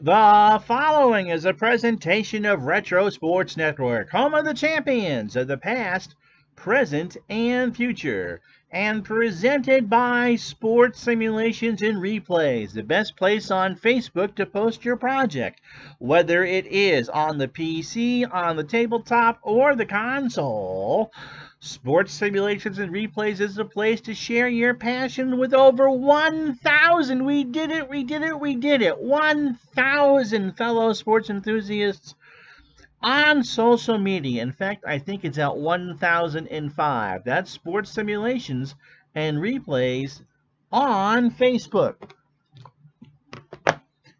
The following is a presentation of Retro Sports Network, home of the champions of the past, present, and future, and presented by Sports Simulations and Replays, the best place on Facebook to post your project, whether it is on the PC, on the tabletop, or the console. Sports Simulations and Replays is the place to share your passion with over 1,000. We did it, 1,000 fellow sports enthusiasts on social media. In fact, I think it's at 1,005. That's Sports Simulations and Replays on Facebook.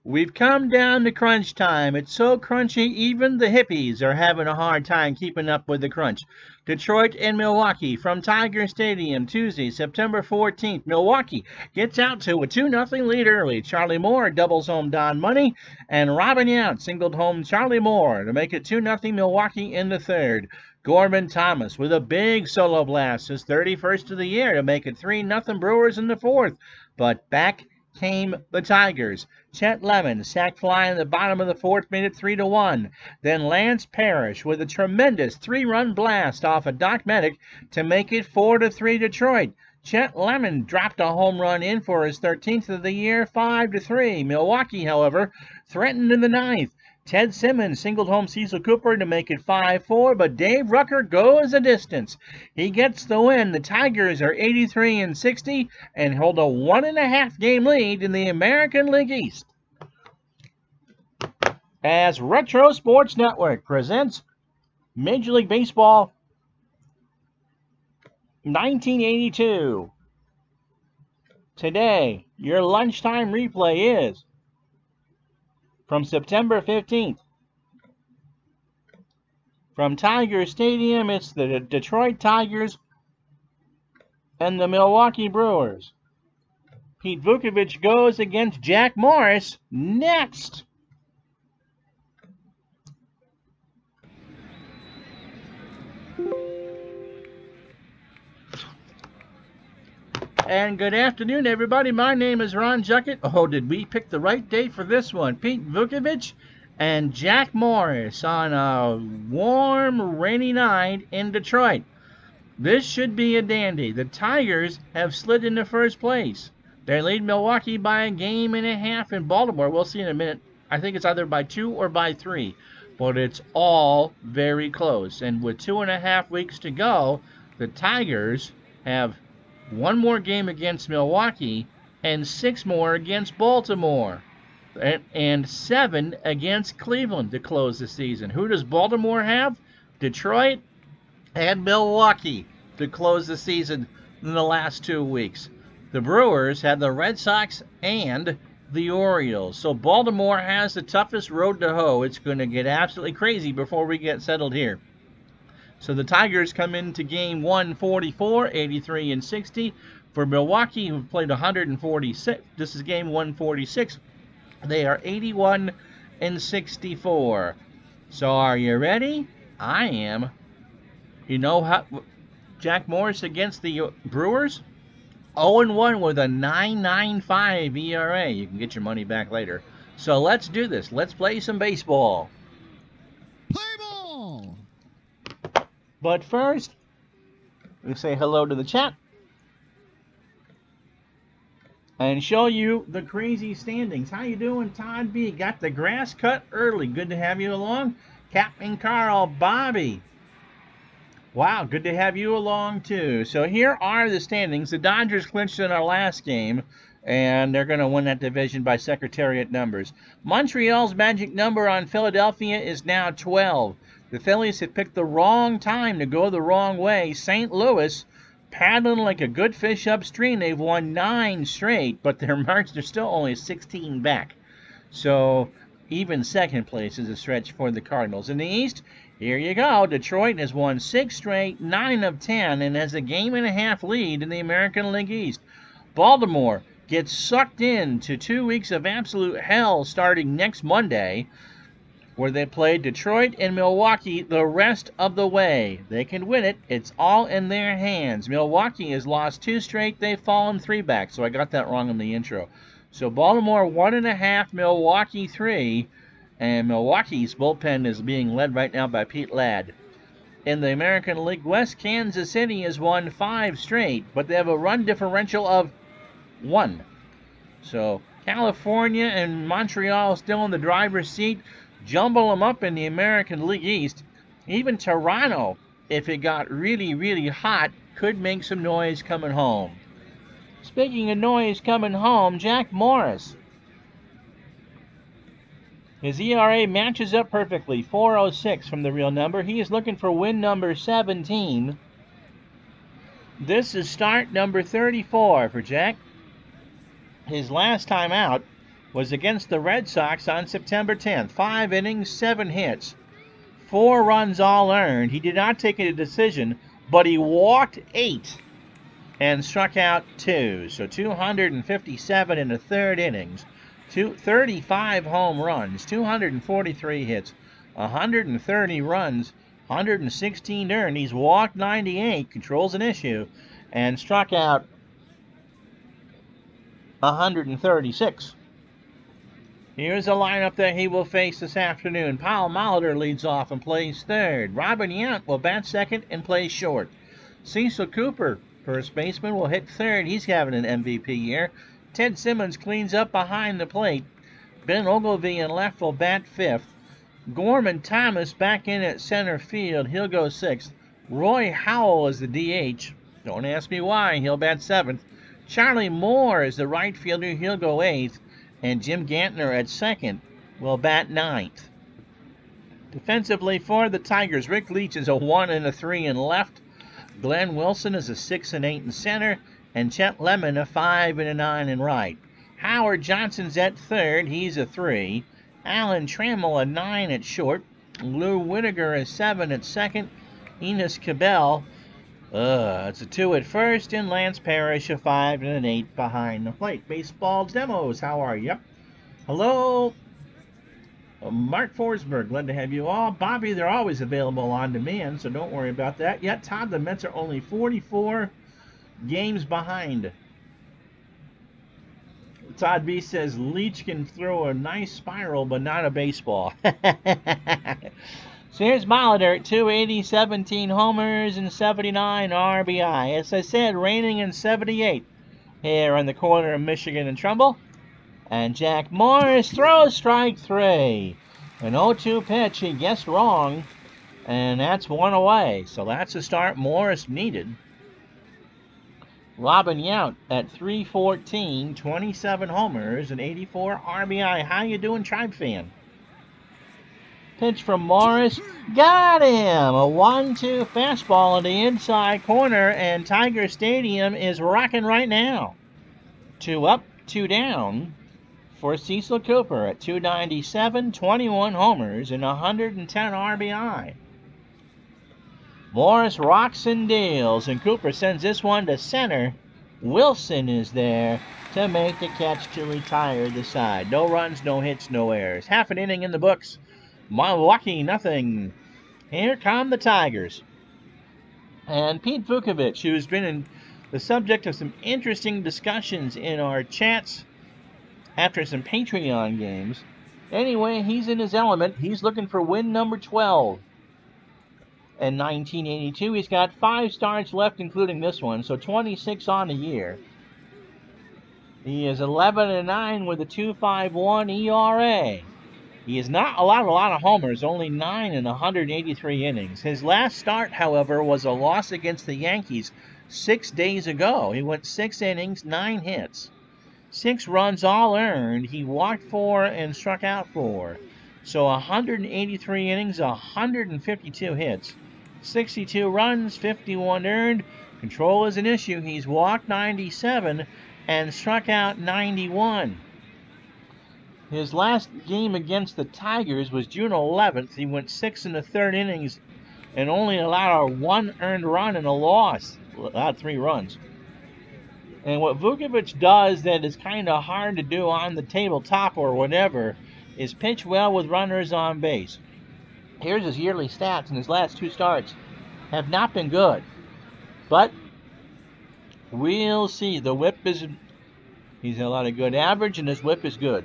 We've come down to crunch time. It's so crunchy, even the hippies are having a hard time keeping up with the crunch. Detroit and Milwaukee from Tiger Stadium, Tuesday, September 14th. Milwaukee gets out to a 2-0 lead early. Charlie Moore doubles home Don Money, and Robin Yount singled home Charlie Moore to make it 2-0 Milwaukee in the third. Gorman Thomas with a big solo blast, his 31st of the year, to make it 3-0 Brewers in the fourth. But back came the Tigers. Chet Lemon, sac fly in the bottom of the fourth, made it 3-1. Then Lance Parrish with a tremendous 3-run blast off of Doc Medic to make it 4-3 Detroit. Chet Lemon dropped a home run in for his 13th of the year, 5-3. Milwaukee, however, threatened in the ninth. Ted Simmons singled home Cecil Cooper to make it 5-4, but Dave Rucker goes the distance. He gets the win. The Tigers are 83-60 and hold a 1.5 game lead in the American League East. As Retro Sports Network presents Major League Baseball 1982. Today, your lunchtime replay is from September 15th. From Tiger Stadium, it's the Detroit Tigers and the Milwaukee Brewers. Pete Vukovich goes against Jack Morris next. And good afternoon, everybody. My name is Ron Juckett. Oh, did we pick the right date for this one? Pete Vukovich and Jack Morris on a warm, rainy night in Detroit. This should be a dandy. The Tigers have slid into first place. They lead Milwaukee by 1.5 games in Baltimore. We'll see in a minute. I think it's either by 2 or by 3. But it's all very close. And with 2.5 weeks to go, the Tigers have 1 more game against Milwaukee and 6 more against Baltimore and 7 against Cleveland to close the season. Who does Baltimore have? Detroit and Milwaukee to close the season in the last 2 weeks. The Brewers have the Red Sox and the Orioles. So Baltimore has the toughest road to hoe. It's going to get absolutely crazy before we get settled here. So the Tigers come into game 144, 83-60. For Milwaukee, who played 146, this is game 146. They are 81-64. So are you ready? I am. You know how Jack Morris against the Brewers? 0-1 with a 9.95 ERA. You can get your money back later. So let's do this. Let's play some baseball. Play ball! But first, we say hello to the chat and show you the crazy standings. How you doing, Todd B? Got the grass cut early. Good to have you along. Captain Carl, Bobby. Wow, good to have you along too. So here are the standings. The Dodgers clinched in our last game, and they're going to win that division by Secretariat numbers. Montreal's magic number on Philadelphia is now 12. The Phillies have picked the wrong time to go the wrong way. St. Louis, paddling like a good fish upstream. They've won 9 straight, but their margin, they're still only 16 back. So even second place is a stretch for the Cardinals. In the East, here you go. Detroit has won 6 straight, 9 of 10, and has a 1.5 game lead in the American League East. Baltimore gets sucked into 2 weeks of absolute hell starting next Monday, where they play Detroit and Milwaukee the rest of the way. They can win it. It's all in their hands. Milwaukee has lost 2 straight. They've fallen 3 back, so I got that wrong in the intro. So Baltimore 1.5, Milwaukee 3, and Milwaukee's bullpen is being led right now by Pete Ladd. In the American League West, Kansas City has won 5 straight, but they have a run differential of 1. So California and Montreal still in the driver's seat. Jumble them up in the American League East. Even Toronto, if it got really, really hot, could make some noise coming home. Speaking of noise coming home, Jack Morris. His ERA matches up perfectly, 4.06 from the real number. He is looking for win number 17. This is start number 34 for Jack. His last time out was against the Red Sox on September 10th. 5 innings, 7 hits, 4 runs all earned. He did not take a decision, but he walked 8 and struck out 2. So 257 in the 3rd innings. 35 home runs, 243 hits, 130 runs, 116 earned. He's walked 98, controls an issue, and struck out 136. Here's a lineup that he will face this afternoon. Paul Molitor leads off and plays third. Robin Yount will bat second and play short. Cecil Cooper, first baseman, will hit third. He's having an MVP year. Ted Simmons cleans up behind the plate. Ben Ogilvie in left will bat fifth. Gorman Thomas back in at center field. He'll go sixth. Roy Howell is the DH. Don't ask me why. He'll bat seventh. Charlie Moore is the right fielder. He'll go eighth. And Jim Gantner at second will bat ninth. Defensively for the Tigers, Rick Leach is a 1 and a 3 in left. Glenn Wilson is a 6 and 8 in center. And Chet Lemon a 5 and a 9 in right. Howard Johnson's at third. He's a 3. Alan Trammell a 9 at short. Lou Whitaker a 7 at second. Enos Cabell, it's a 2 at first. And Lance Parrish a 5 and an 8 behind the plate. Baseball Demos, how are you? Hello, Mark Forsberg, glad to have you all. Bobby, they're always available on demand, so don't worry about that. Yet, Todd, the Mets are only 44 games behind. Todd B says Leach can throw a nice spiral, but not a baseball. So here's Molitor, 280, 17 homers, and 79 RBI. As I said, raining in 78 here on the corner of Michigan and Trumbull. And Jack Morris throws strike 3. An 0-2 pitch, he guessed wrong, and that's 1 away. So that's a start Morris needed. Robin Yount at 314, 27 homers, and 84 RBI. How you doing, Tribe fan? Pitch from Morris. Got him! A 1-2 fastball in the inside corner, and Tiger Stadium is rocking right now. 2 up, 2 down for Cecil Cooper at 297, 21 homers, and 110 RBI. Morris rocks and deals, and Cooper sends this one to center. Wilson is there to make the catch to retire the side. No runs, no hits, no errors. Half an inning in the books. Milwaukee, nothing. Here come the Tigers. And Pete Vukovich, who's been the subject of some interesting discussions in our chats after some Patreon games. Anyway, he's in his element. He's looking for win number 12. In 1982, he's got 5 starts left, including this one, so 26 on the year. He is 11-9 with a 2.51 ERA. He has not allowed a lot of homers, only 9 in 183 innings. His last start, however, was a loss against the Yankees 6 days ago. He went 6 innings, 9 hits, 6 runs all earned. He walked 4 and struck out 4. So 183 innings, 152 hits, 62 runs, 51 earned. Control is an issue. He's walked 97 and struck out 91. His last game against the Tigers was June 11th. He went 6 in the 3rd innings and only allowed a 1 earned run and a loss. Allowed 3 runs. And what Vukovich does that is kind of hard to do on the tabletop or whatever is pitch well with runners on base. Here's his yearly stats, and his last 2 starts have not been good. But we'll see. The whip is He's got a lot of good average, and his whip is good.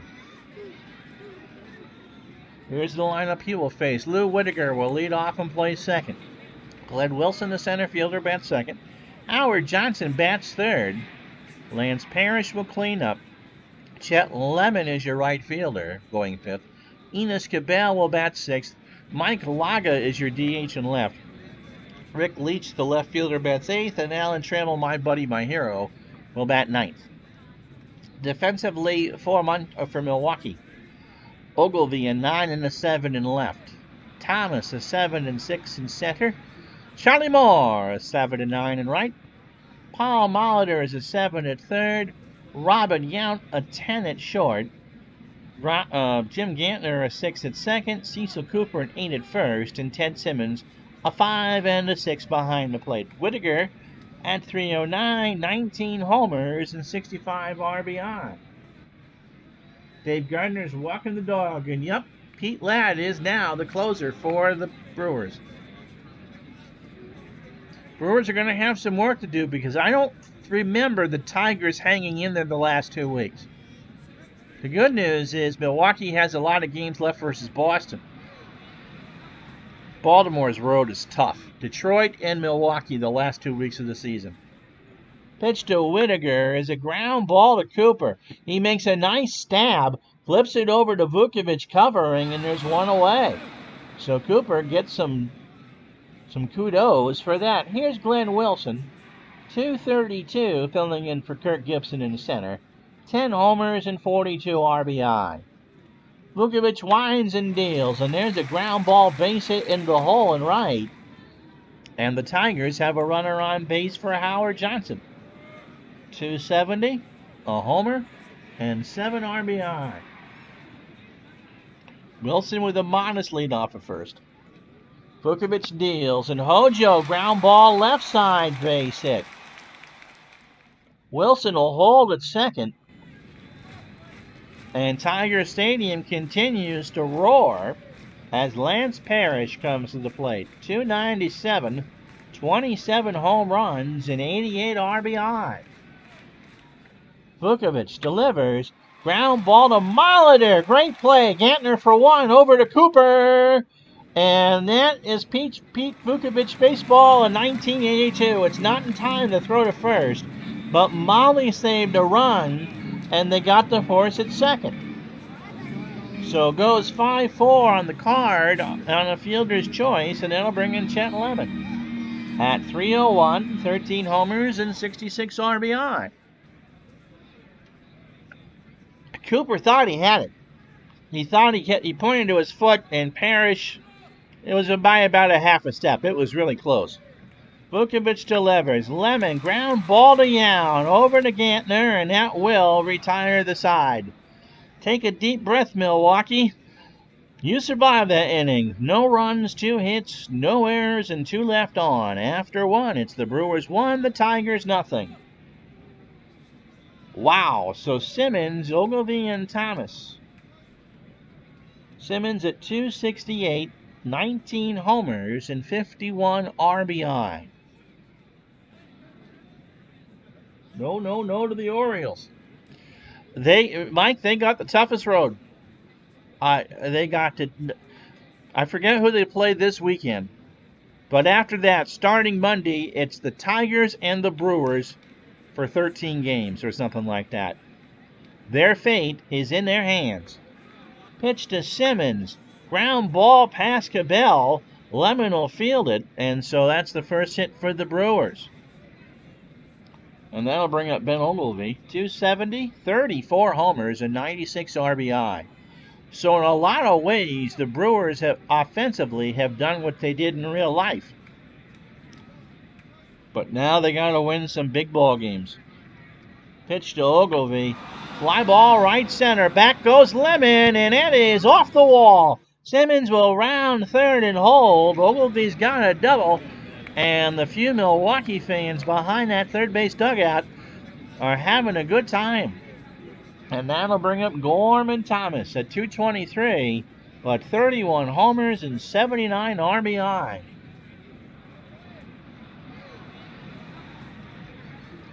Here's the lineup he will face. Lou Whitaker will lead off and play second. Glenn Wilson, the center fielder, bats second. Howard Johnson bats third. Lance Parrish will clean up. Chet Lemon is your right fielder, going fifth. Enos Cabell will bat sixth. Mike Laga is your DH and left. Rick Leach, the left fielder, bats eighth. And Alan Trammell, my buddy, my hero, will bat ninth. Defensively, for Milwaukee. Ogilvy a 9 and a 7 in left. Thomas a 7 and 6 in center. Charlie Moore a 7 and 9 in right. Paul Molitor is a 7 at third. Robin Yount a 10 at short. Jim Gantner a 6 at second. Cecil Cooper an 8 at first. And Ted Simmons a 5 and a 6 behind the plate. Whitaker at 309, 19 homers and 65 RBI. Dave Gardner's walking the dog, and yep, Pete Ladd is now the closer for the Brewers. Brewers are going to have some work to do because I don't remember the Tigers hanging in there the last 2 weeks. The good news is Milwaukee has a lot of games left versus Boston. Baltimore's road is tough. Detroit and Milwaukee the last 2 weeks of the season. Pitch to Whitaker is a ground ball to Cooper. He makes a nice stab, flips it over to Vukovich covering, and there's one away. So Cooper gets some kudos for that. Here's Glenn Wilson, 232, filling in for Kirk Gibson in the center. 10 homers and 42 RBI. Vukovich winds and deals, and there's a ground ball base hit into the hole and right. And the Tigers have a runner on base for Howard Johnson. 270, a homer, and 7 RBI. Wilson with a modest lead off at first. Vukovich deals, and Hojo ground ball left side base hit. Wilson will hold at second. And Tiger Stadium continues to roar as Lance Parrish comes to the plate. 297, 27 home runs, and 88 RBI. Vukovich delivers. Ground ball to Molitor. Great play. Gantner for one. Over to Cooper. And that is Pete Vukovich baseball in 1982. It's not in time to throw to first, but Molly saved a run, and they got the horse at second. So it goes 5-4 on the card on a fielder's choice, and that'll bring in Chet Lemon. At 301, 13 homers and 66 RBI. Cooper thought he had it. He thought he pointed to his foot, and Parrish, it was by about a half a step. It was really close. Vukovich delivers. Lemon, ground ball to Yount, over to Gantner, and that will retire the side. Take a deep breath, Milwaukee. You survived that inning. No runs, 2 hits, no errors, and 2 left on. After 1, it's the Brewers 1, the Tigers nothing. Wow, so Simmons, Ogilvy, and Thomas. Simmons at 268, 19 homers, and 51 RBI. No to the Orioles. Mike, they got the toughest road. I forget who they played this weekend. But after that, starting Monday, it's the Tigers and the Brewers for 13 games or something like that. Their fate is in their hands. Pitch to Simmons. Ground ball past Cabell. Lemon will field it, and so that's the first hit for the Brewers. And that'll bring up Ben Ogilvy. 270, 34 homers, and 96 RBI. So in a lot of ways, the Brewers have offensively have done what they did in real life. But now they got to win some big ball games. Pitch to Ogilvy. Fly ball right center. Back goes Lemon, and it is off the wall. Simmons will round third and hold. Ogilvy's got a double. And the few Milwaukee fans behind that third base dugout are having a good time. And that'll bring up Gorman Thomas at 223, but 31 homers and 79 RBI.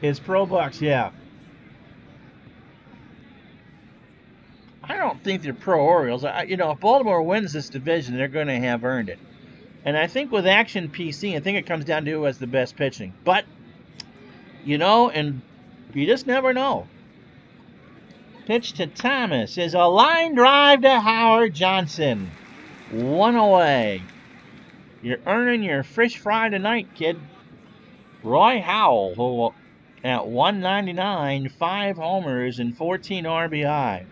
His pro bucks, yeah. I don't think they're pro-Orioles. If Baltimore wins this division, they're going to have earned it. And I think with Action PC, I think it comes down to who has the best pitching. But, and you just never know. Pitch to Thomas is a line drive to Howard Johnson. 1 away. You're earning your fish fry tonight, kid. Roy Howell, who at 199, 5 homers and 14 RBI.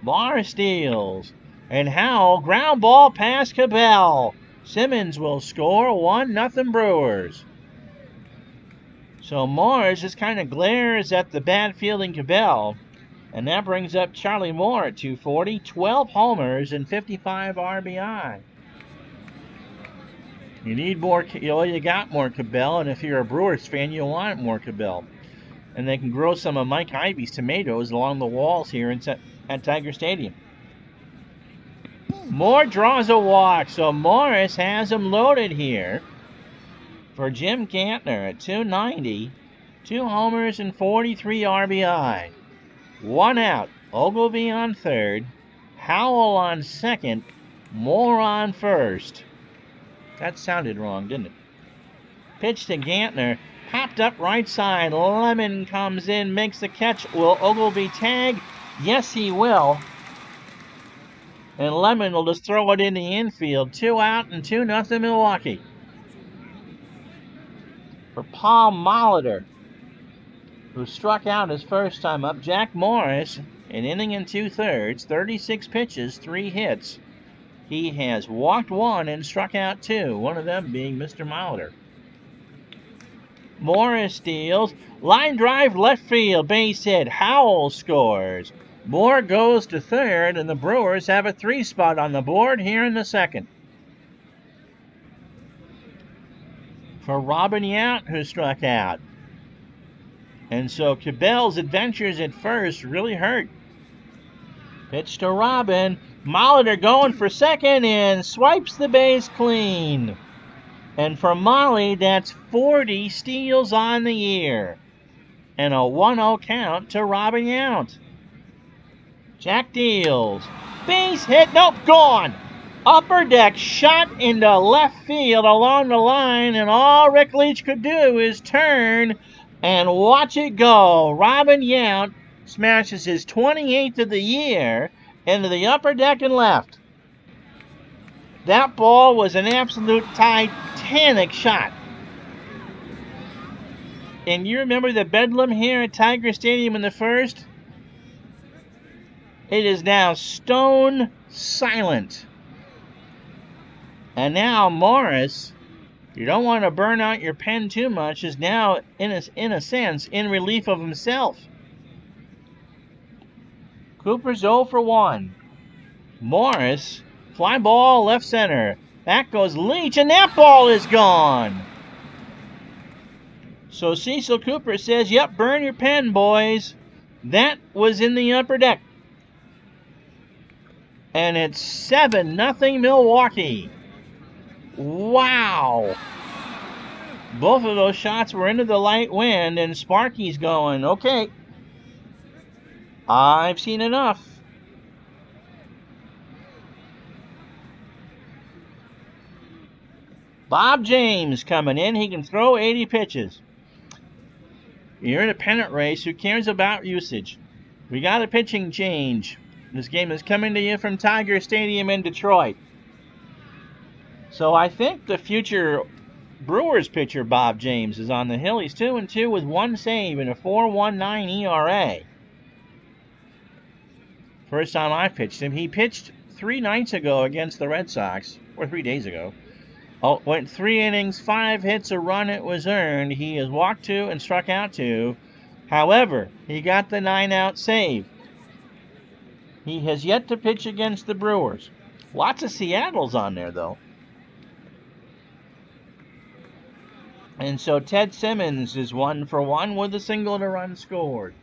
Barr steals. And Howell, ground ball past Cabell. Simmons will score 1-0 Brewers. So Morris just kind of glares at the bad fielding Cabell. And that brings up Charlie Moore at 240, 12 homers and 55 RBI. You need more, you got more Cabell, and if you're a Brewers fan, you want more Cabell. And they can grow some of Mike Ivy's tomatoes along the walls here at Tiger Stadium. Moore draws a walk, so Morris has him loaded here for Jim Gantner at 290, 2 homers and 43 RBI. 1 out, Ogilvy on third, Howell on second, Moore on first. That sounded wrong, didn't it? Pitch to Gantner, popped up right side, Lemon comes in, makes the catch. Will Ogilvy tag? Yes, he will. And Lemon will just throw it in the infield. 2 out and 2-0 Milwaukee. For Paul Molitor, who struck out his first time up, Jack Morris, an inning and 2/3, 36 pitches, 3 hits. He has walked 1 and struck out 2, one of them being Mr. Molitor. Morris steals. Line drive left field, base hit. Howell scores. Moore goes to third, and the Brewers have a 3 spot on the board here in the second. For Robin Yount, who struck out. And so Cabell's adventures at first really hurt. Pitch to Robin. Molitor going for second and swipes the base clean. And for Molly, that's 40 steals on the year. And a 1-0 count to Robin Yount. Jack deals. Base hit. Nope, gone. Upper deck shot into left field along the line, and all Rick Leach could do is turn and watch it go. Robin Yount smashes his 28th of the year into the upper deck and left. That ball was an absolute titanic shot. And you remember the bedlam here at Tiger Stadium in the first? It is now stone silent. And now Morris, you don't want to burn out your pen too much, is now, in a sense, in relief of himself. Cooper's 0 for 1. Morris, fly ball left center. Back goes Leach, and that ball is gone. So Cecil Cooper says, yep, burn your pen, boys. That was in the upper deck. And it's 7-0 Milwaukee. Wow. Both of those shots were into the light wind, and Sparky's going, okay, I've seen enough. Bob James coming in. He can throw 80 pitches. You're in a pennant race. Who cares about usage? We got a pitching change. This game is coming to you from Tiger Stadium in Detroit. So I think the future Brewers pitcher, Bob James, is on the hill. He's 2-2 with 1 save and a 4.19 ERA. First time I pitched him. He pitched 3 nights ago against the Red Sox, or 3 days ago. Went 3 innings, 5 hits, a run, it was earned. He has walked 2 and struck out 2. However, he got the 9-out save. He has yet to pitch against the Brewers. Lots of Seattle's on there, though. And so Ted Simmons is 1 for 1 with a single and a run scored.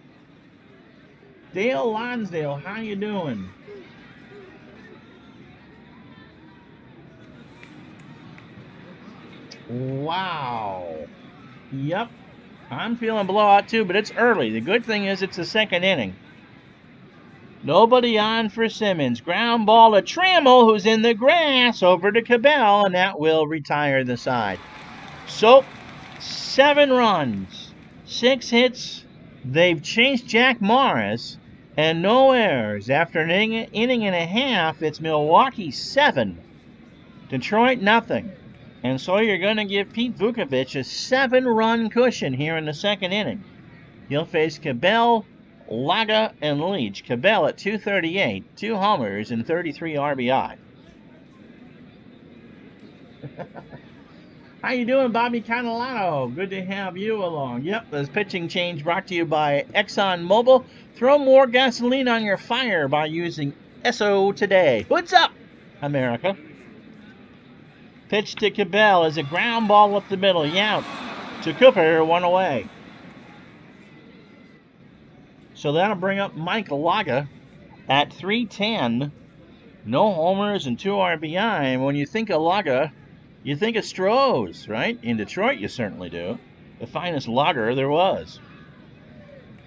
Dale Lonsdale, how you doing? Wow. Yep. I'm feeling blowout too, but it's early. The good thing is it's the second inning. Nobody on for Simmons. Ground ball to Trammell, who's in the grass, over to Cabell, and that will retire the side. So, 7 runs, 6 hits. They've chased Jack Morris, and no errors. After an inning and a half, it's Milwaukee 7, Detroit nothing. And so you're going to give Pete Vukovich a 7-run cushion here in the second inning. He'll face Cabell, Laga, and Leach. Cabell at 238, 2 homers, and 33 RBI. How you doing, Bobby Catalano? Good to have you along. Yep, this pitching change brought to you by ExxonMobil. Throw more gasoline on your fire by using Esso today. What's up, America? Pitch to Cabell is a ground ball up the middle. Yount to Cooper, 1 away. So that'll bring up Mike Laga at 310. No homers and 2 RBI. And when you think of Laga, you think of Strohs, right? In Detroit, you certainly do. The finest lager there was.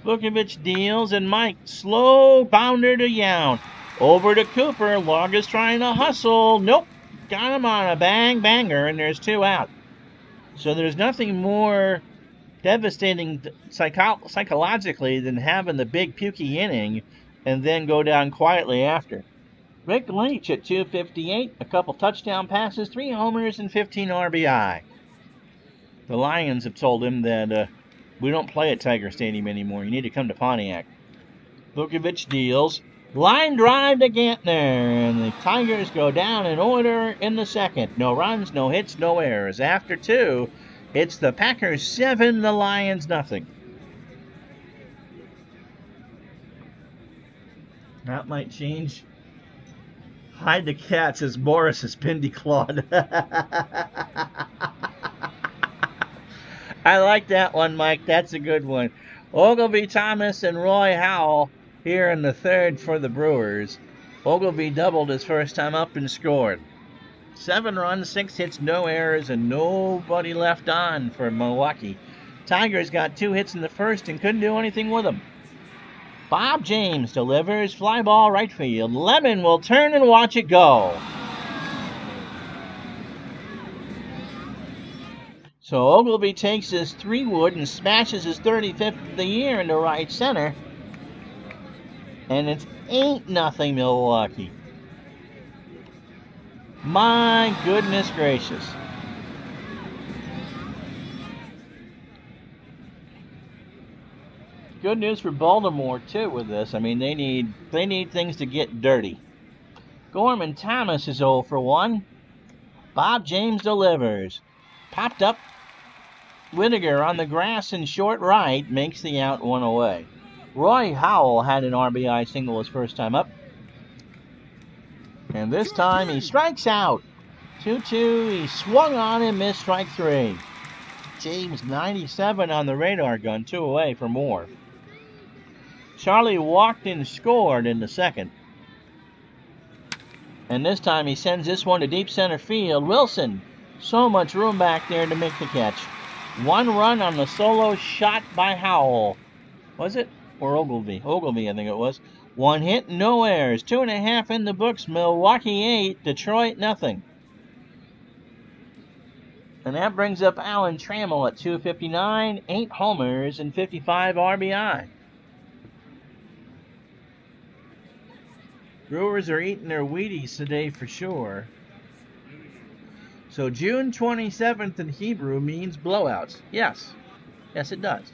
Vukovich deals, and Mike, slow bounder to Yount. Over to Cooper. Laga's trying to hustle. Nope. Got him on a bang-banger, and there's 2 out. So there's nothing more devastating psychologically than having the big pukey inning and then go down quietly after. Rick Leach at 258, a couple touchdown passes, 3 homers, and 15 RBI. The Lions have told him that we don't play at Tiger Stadium anymore. You need to come to Pontiac. Vukovich deals. Line drive to Gantner, and the Tigers go down in order in the second. No runs, no hits, no errors. After 2, it's the Packers 7, the Lions nothing. That might change. Hide the cats as Morris has been declawed. I like that one, Mike. That's a good one. Ogilvy Thomas and Roy Howell here in the third for the Brewers. Ogilvy doubled his first time up and scored. 7 runs, 6 hits, no errors, and nobody left on for Milwaukee. Tigers got 2 hits in the first and couldn't do anything with them. Bob James delivers, fly ball right field. Lemon will turn and watch it go. So Ogilvy takes his 3-wood and smashes his 35th of the year into right center. And it's 8-0 Milwaukee. My goodness gracious. Good news for Baltimore, too, with this. I mean, they need things to get dirty. Gorman Thomas is 0 for 1. Bob James delivers. Popped up. Whittaker on the grass in short right makes the out 1 away. Roy Howell had an RBI single his first time up. And this time he strikes out. 2-2. He swung on and missed strike 3. James 97 on the radar gun. 2 away for more. Charlie walked and scored in the second. And this time he sends this one to deep center field. Wilson. So much room back there to make the catch. 1 run on the solo shot by Howell. Was it? Or Ogilvy? Ogilvy, I think it was. 1 hit, no errors. 2.5 in the books. Milwaukee 8, Detroit nothing. And that brings up Alan Trammell at 259, 8 homers and 55 RBI. Brewers are eating their Wheaties today for sure. So June 27th in Hebrew means blowouts. Yes. Yes, it does.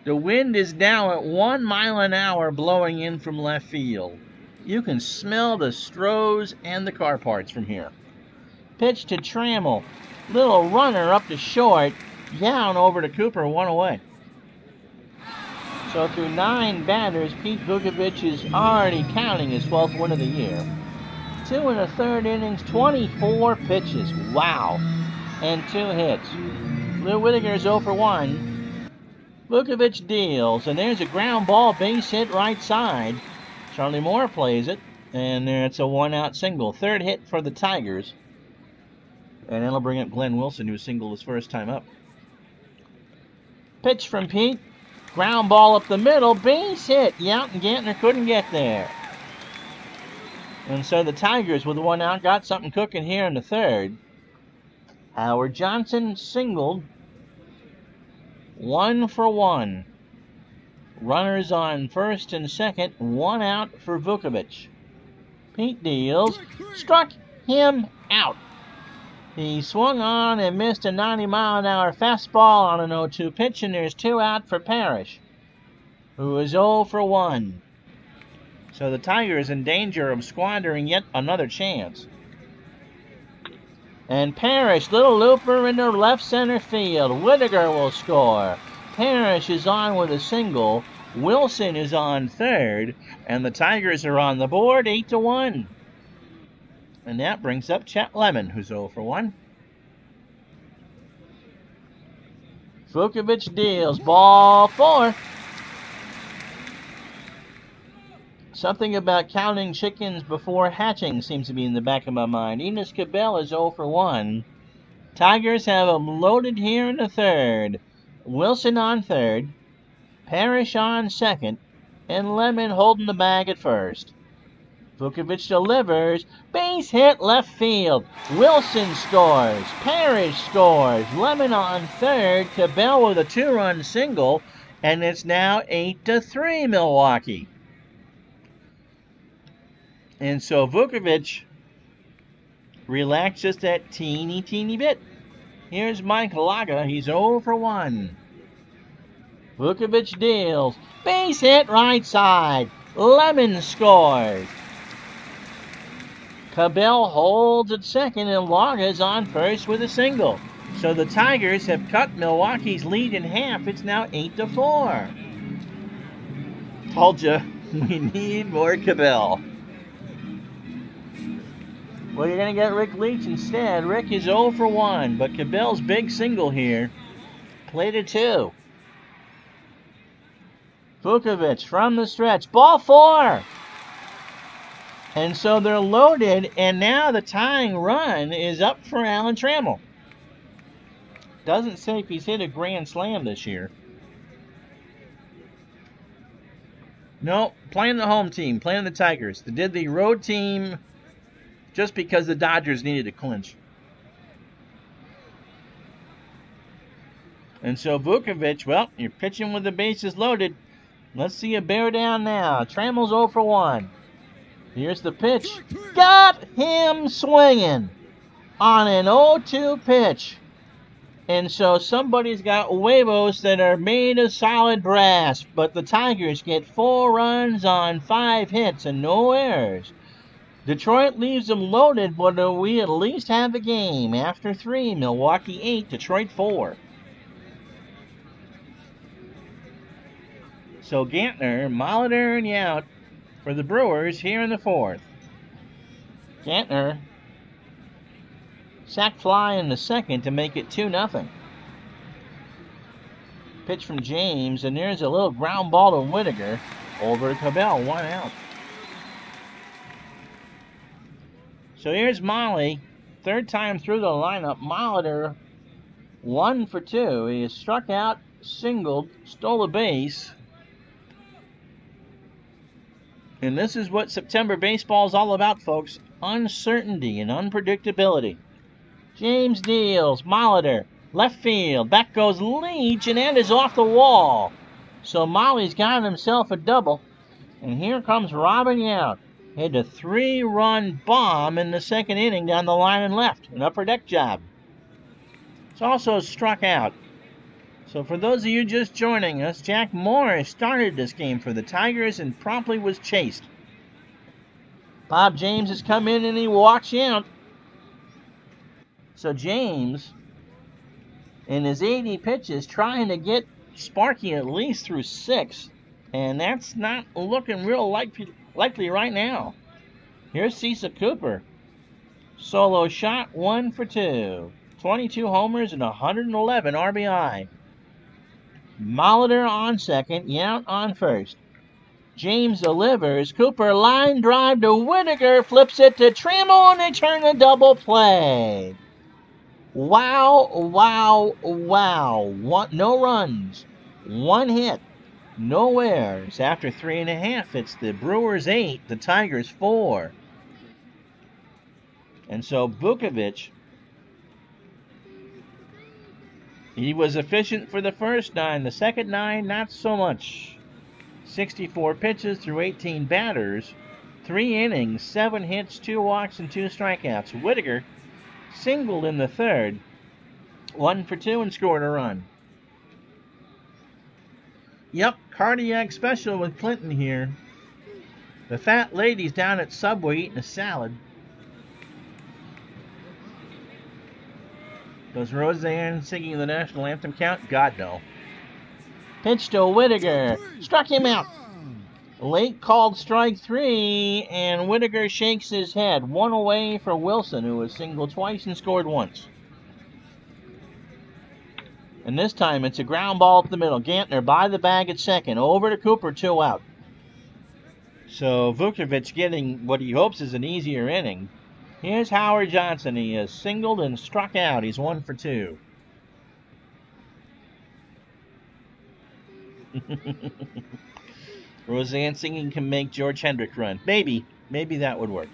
The wind is now at 1 mile an hour blowing in from left field. You can smell the Strohs and the car parts from here. Pitch to Trammell. Little runner up to short. Down over to Cooper, 1 away. So through 9 batters, Pete Vukovich is already counting his 12th win of the year. 2 1/3 innings, 24 pitches. Wow. And 2 hits. Lou Whittaker's 0 for 1. Vukovich deals, and there's a ground ball base hit right side. Charlie Moore plays it, and it's a 1-out single. 3rd hit for the Tigers. And it'll bring up Glenn Wilson, who singled his first time up. Pitch from Pete. Ground ball up the middle, base hit. Yeah, and Gantner couldn't get there. And so the Tigers, with one out, got something cooking here in the third. Howard Johnson singled. 1 for 1. Runners on first and second, 1 out for Vukovich. Pete deals, struck him out. He swung on and missed a 90-mile-an-hour fastball on an 0-2 pitch, and there's 2 out for Parrish, who is 0 for 1. So the Tigers in danger of squandering yet another chance. And Parrish, little looper into left center field. Whittaker will score. Parrish is on with a single. Wilson is on third. And the Tigers are on the board 8-1. And that brings up Chet Lemon, who's 0 for 1. Vukovich deals. Ball 4. Something about counting chickens before hatching seems to be in the back of my mind. Enos Cabell is 0 for 1. Tigers have them loaded here in the third. Wilson on third. Parrish on second. And Lemon holding the bag at first. Vukovich delivers. Base hit left field. Wilson scores. Parrish scores. Lemon on third. Cabell with a 2-run single. And it's now 8-3 Milwaukee. And so Vukovich relaxed just that teeny bit. Here's Mike Laga. He's 0 for 1. Vukovich deals. Base hit right side. Lemon scores. Cabell holds at second, and Laga's on first with a single. So the Tigers have cut Milwaukee's lead in half. It's now 8-4. Told you, we need more Cabell. Well, you're going to get Rick Leach instead. Rick is 0 for 1, but Cabell's big single here played a 2. Vukovich from the stretch. Ball 4. And so they're loaded, and now the tying run is up for Alan Trammell. Doesn't say if he's hit a grand slam this year. No, playing the home team, playing the Tigers. They did the road team just because the Dodgers needed to clinch. And so Vukovich, well, you're pitching with the bases loaded. Let's see you bear down now. Trammell's 0 for 1. Here's the pitch. Got him swinging on an 0-2 pitch. And so somebody's got huevos that are made of solid brass. But the Tigers get 4 runs on 5 hits and no errors. Detroit leaves them loaded, but we at least have a game. After 3, Milwaukee 8, Detroit 4. So Gantner, Molitor, and Yount for the Brewers here in the 4th. Gantner, sac fly in the second to make it 2-0. Pitch from James, and there's a little ground ball to Whittaker. Over to Cabell, 1 out. So here's Molly, 3rd time through the lineup. Molitor, 1 for 2. He is struck out, singled, stole a base. And this is what September baseball is all about, folks. Uncertainty and unpredictability. James deals. Molitor, left field. Back goes Leach, and that is off the wall. So Molly's got himself a double. And here comes Robin Yount. Hit a 3-run bomb in the 2nd inning down the line and left. An upper deck job. It's also struck out. So for those of you just joining us, Jack Morris started this game for the Tigers and promptly was chased. Bob James has come in and he walks out. So James, in his 80 pitches, trying to get Sparky at least through 6. And that's not looking real likely right now. Here's Cecil Cooper. Solo shot, 1 for 2. 22 homers and 111 RBI. Molitor on second, Yount on first. James delivers. Cooper line drive to Whittaker, flips it to Trammell, and they turn a double play. Wow, wow, wow. No runs, 1 hit. no errors. After 3.5, it's the Brewers 8, the Tigers 4. And so Vukovic, he was efficient for the first 9. The second 9, not so much. 64 pitches through 18 batters, 3 innings, 7 hits, 2 walks, and 2 strikeouts. Whitaker singled in the third, 1 for 2, and scored a run. Yep, cardiac special with Clinton here. The fat lady's down at Subway eating a salad. Does Roseanne singing the national anthem count? God, no. Pitch to Whitaker. Struck him out. Late called strike 3, and Whitaker shakes his head. 1 away for Wilson, who was singled twice and scored once. And this time it's a ground ball up the middle. Gantner by the bag at second. Over to Cooper, 2 out. So Vukovic getting what he hopes is an easier inning. Here's Howard Johnson. He is singled and struck out. He's 1 for 2. Roseanne singing can make George Hendrick run. Maybe that would work.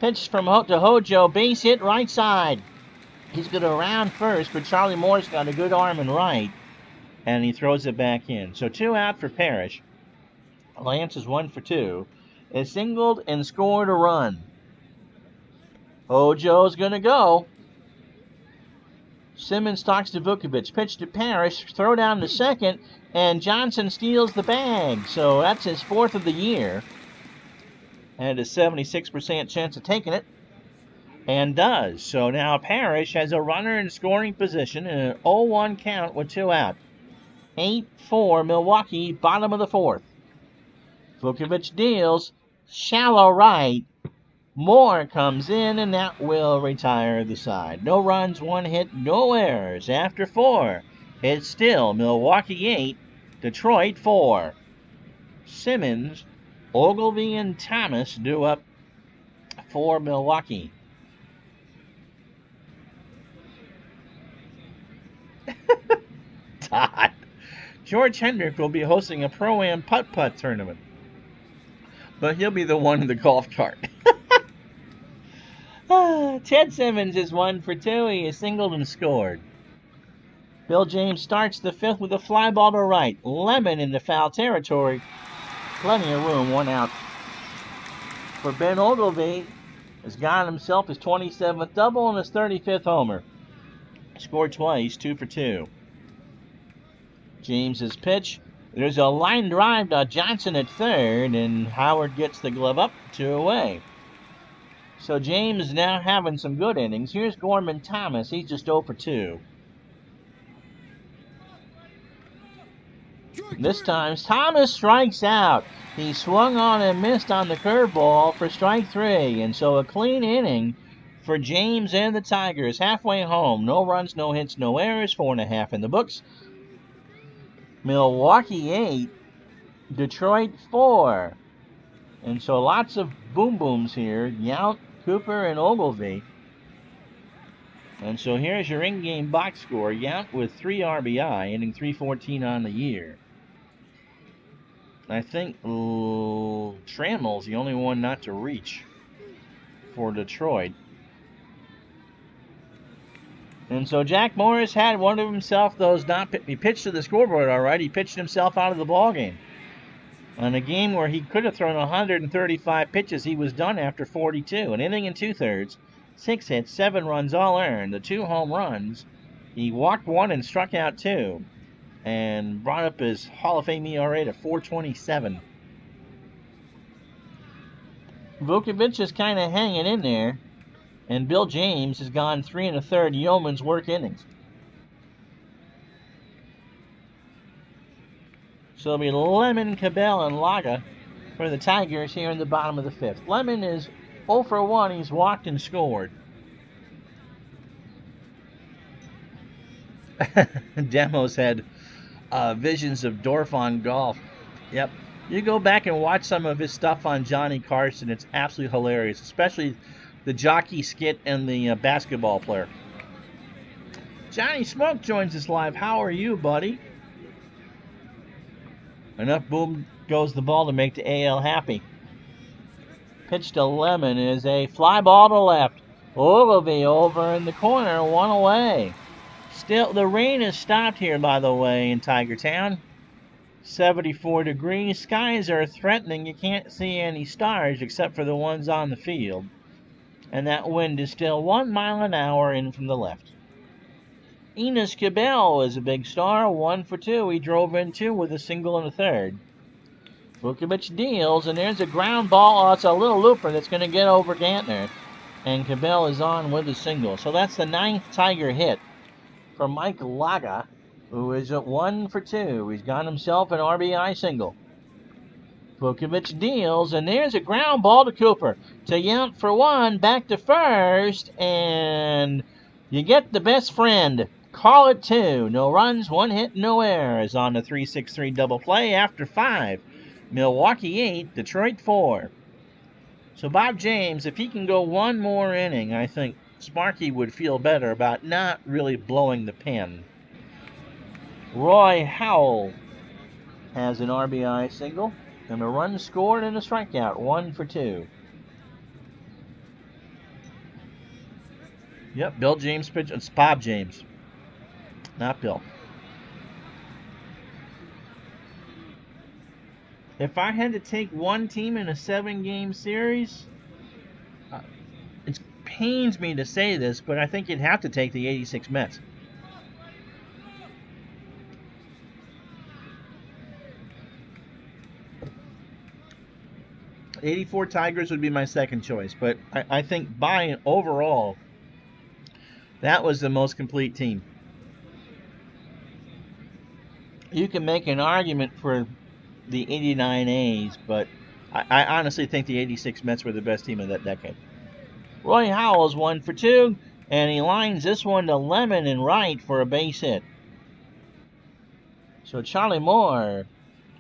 Pitch from to Hojo. Base hit right side. He's going to round first, but Charlie Moore's got a good arm in right, and he throws it back in. So 2 out for Parrish. Lance is 1 for 2. Is singled and scored a run. Hojo's going to go. Simmons talks to Vukovic. Pitch to Parrish. Throw down to second, and Johnson steals the bag. So that's his 4th of the year. And a 76% chance of taking it. And does. So now Parrish has a runner in scoring position in an 0-1 count with 2 out. 8-4 Milwaukee, bottom of the 4th. Vukovic deals. Shallow right. Moore comes in, and that will retire the side. No runs, 1 hit, no errors. After 4, it's still Milwaukee 8, Detroit 4. Simmons, Ogilvie, and Thomas do up for Milwaukee. Todd. George Hendrick will be hosting a Pro-Am putt-putt tournament. But he'll be the one in the golf cart. Ted Simmons is 1 for 2. He is singled and scored. Bill James starts the 5th with a fly ball to right. Lemon in the foul territory. Plenty of room, 1 out. For Ben Ogilvie, has got himself his 27th double and his 35th homer. Scored twice, 2 for 2. James's pitch. There's a line drive to Johnson at third, and Howard gets the glove up, 2 away. So James now having some good innings. Here's Gorman Thomas. He's just 0 for 2. This time, Thomas strikes out. He swung on and missed on the curveball for strike 3. And so a clean inning for James and the Tigers. Halfway home. No runs, no hits, no errors. 4.5 in the books. Milwaukee 8, Detroit 4. And so lots of boom booms here. Yount, Cooper, and Ogilvie. And so here's your in-game box score. Yount with 3 RBI, hitting .314 on the year. I think Trammell's the only one not to reach for Detroit. And so Jack Morris had one of himself those he pitched to the scoreboard all right. He pitched himself out of the ballgame. On a game where he could have thrown 135 pitches, he was done after 42. An inning and 2/3, 6 hits, 7 runs, all earned. The 2 home runs. He walked 1 and struck out 2. And brought up his Hall of Fame ERA to 4.27. Vukovic is kind of hanging in there. And Bill James has gone 3 1/3 yeoman's work innings. So it'll be Lemon, Cabell, and Laga for the Tigers here in the bottom of the 5th. Lemon is 0 for 1. He's walked and scored. Demos had visions of Dorf on golf. Yep. You go back and watch some of his stuff on Johnny Carson. It's absolutely hilarious, especially the jockey skit and the basketball player. Johnny Smoke joins us live. How are you, buddy? Enough boom goes the ball to make the AL happy. Pitch to Lemon is a fly ball to left. Ogilvy over in the corner, one away. Still, the rain has stopped here, by the way, in Tiger Town. 74 degrees. Skies are threatening. You can't see any stars except for the ones on the field. And that wind is still 1 mile an hour in from the left. Enos Cabell is a big star, 1 for 2. He drove in 2 with a single and a third. Vukovic deals, and there's a ground ball. Oh, it's a little looper that's going to get over Gantner. And Cabell is on with a single. So that's the 9th Tiger hit for Mike Laga, who is at 1 for 2. He's got himself an RBI single. Vukovic deals, and there's a ground ball to Cooper. To Yount for 1, back to first, and you get the best friend. Call it 2. No runs, 1 hit, no errors on the 3-6-3 double play after 5. Milwaukee 8, Detroit 4. So Bob James, if he can go 1 more inning, I think Sparky would feel better about not really blowing the pen. Roy Howell has an RBI single and a run scored and a strikeout, 1 for 2. Yep, Bill James pitch. It's Bob James, not Bill. If I had to take one team in a 7-game series, it pains me to say this, but I think you'd have to take the 86 Mets. '84 Tigers would be my second choice, but I think by overall, that was the most complete team. You can make an argument for the 89 A's, but I honestly think the 86 Mets were the best team of that decade. Roy Howell's 1 for 2, and he lines this one to Lemon and right for a base hit. So Charlie Moore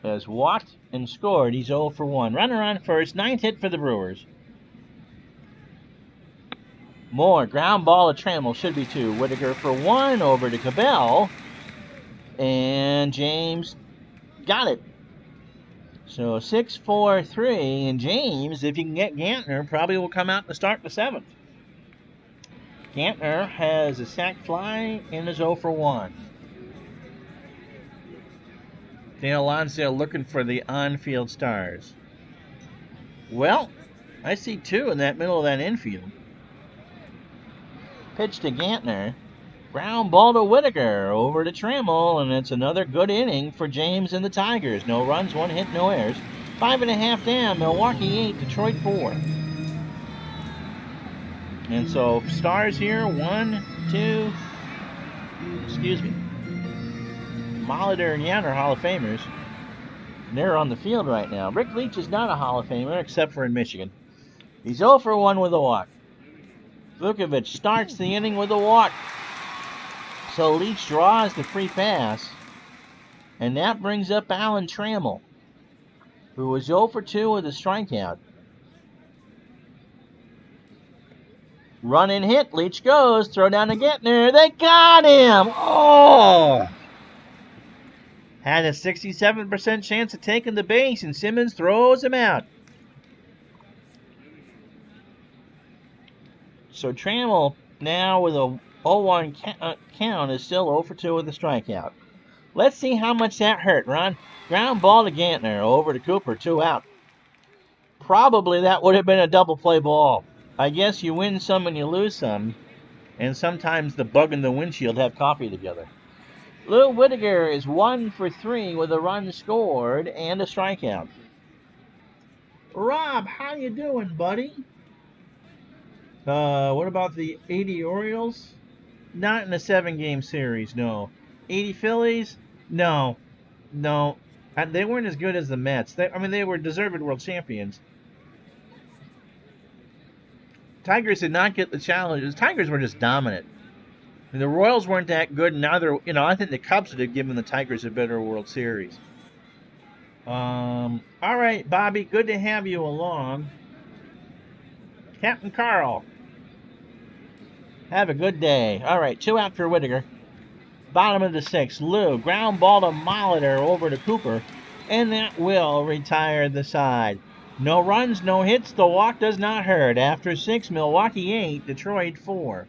has walked and scored. He's 0 for 1. Runner on first, 9th hit for the Brewers. Moore, ground ball to Trammell, should be 2. Whitaker for 1, over to Cabell, and James got it. So 6-4-3, and James, if you can get Gantner, probably will come out to start the 7th. Gantner has a sac fly and is 0 for 1. Daniel Lonsdale looking for the on-field stars. Well, I see 2 in that middle of that infield. Pitch to Gantner. Ground ball to Whitaker, over to Trammell, and it's another good inning for James and the Tigers. No runs, 1 hit, no errors. 5.5 down, Milwaukee 8, Detroit 4. And so stars here, 1, 2, Molitor and Yount are Hall of Famers. And they're on the field right now. Rick Leach is not a Hall of Famer, except for in Michigan. He's 0 for 1 with a walk. Vukovic starts the inning with a walk. So Leach draws the free pass, and that brings up Alan Trammell, who was 0 for 2 with a strikeout. Run and hit, Leach goes, throw down to Gantner, they got him! Oh! Had a 67% chance of taking the base, and Simmons throws him out. So Trammell, now with a 0-1 count, is still 0 for 2 with a strikeout. Let's see how much that hurt, Ron. Ground ball to Gantner, over to Cooper, 2 out. Probably that would have been a double play ball. I guess you win some and you lose some, and sometimes the bug and the windshield have coffee together. Lou Whitaker is 1 for 3 with a run scored and a strikeout. Rob, how you doing, buddy? What about the 80 Orioles? Not in a 7-game series, no. 80 Phillies? No. They weren't as good as the Mets. They were deserved world champions. Tigers did not get the challenges. Tigers were just dominant. The Royals weren't that good. Neither, I think the Cubs would have given the Tigers a better World Series. All right, Bobby, good to have you along. Captain Carl, have a good day. All right, 2 out for Whitaker. Bottom of the 6th, Lou, ground ball to Molitor, over to Cooper, and that will retire the side. No runs, no hits. The walk does not hurt. After 6, Milwaukee 8, Detroit 4.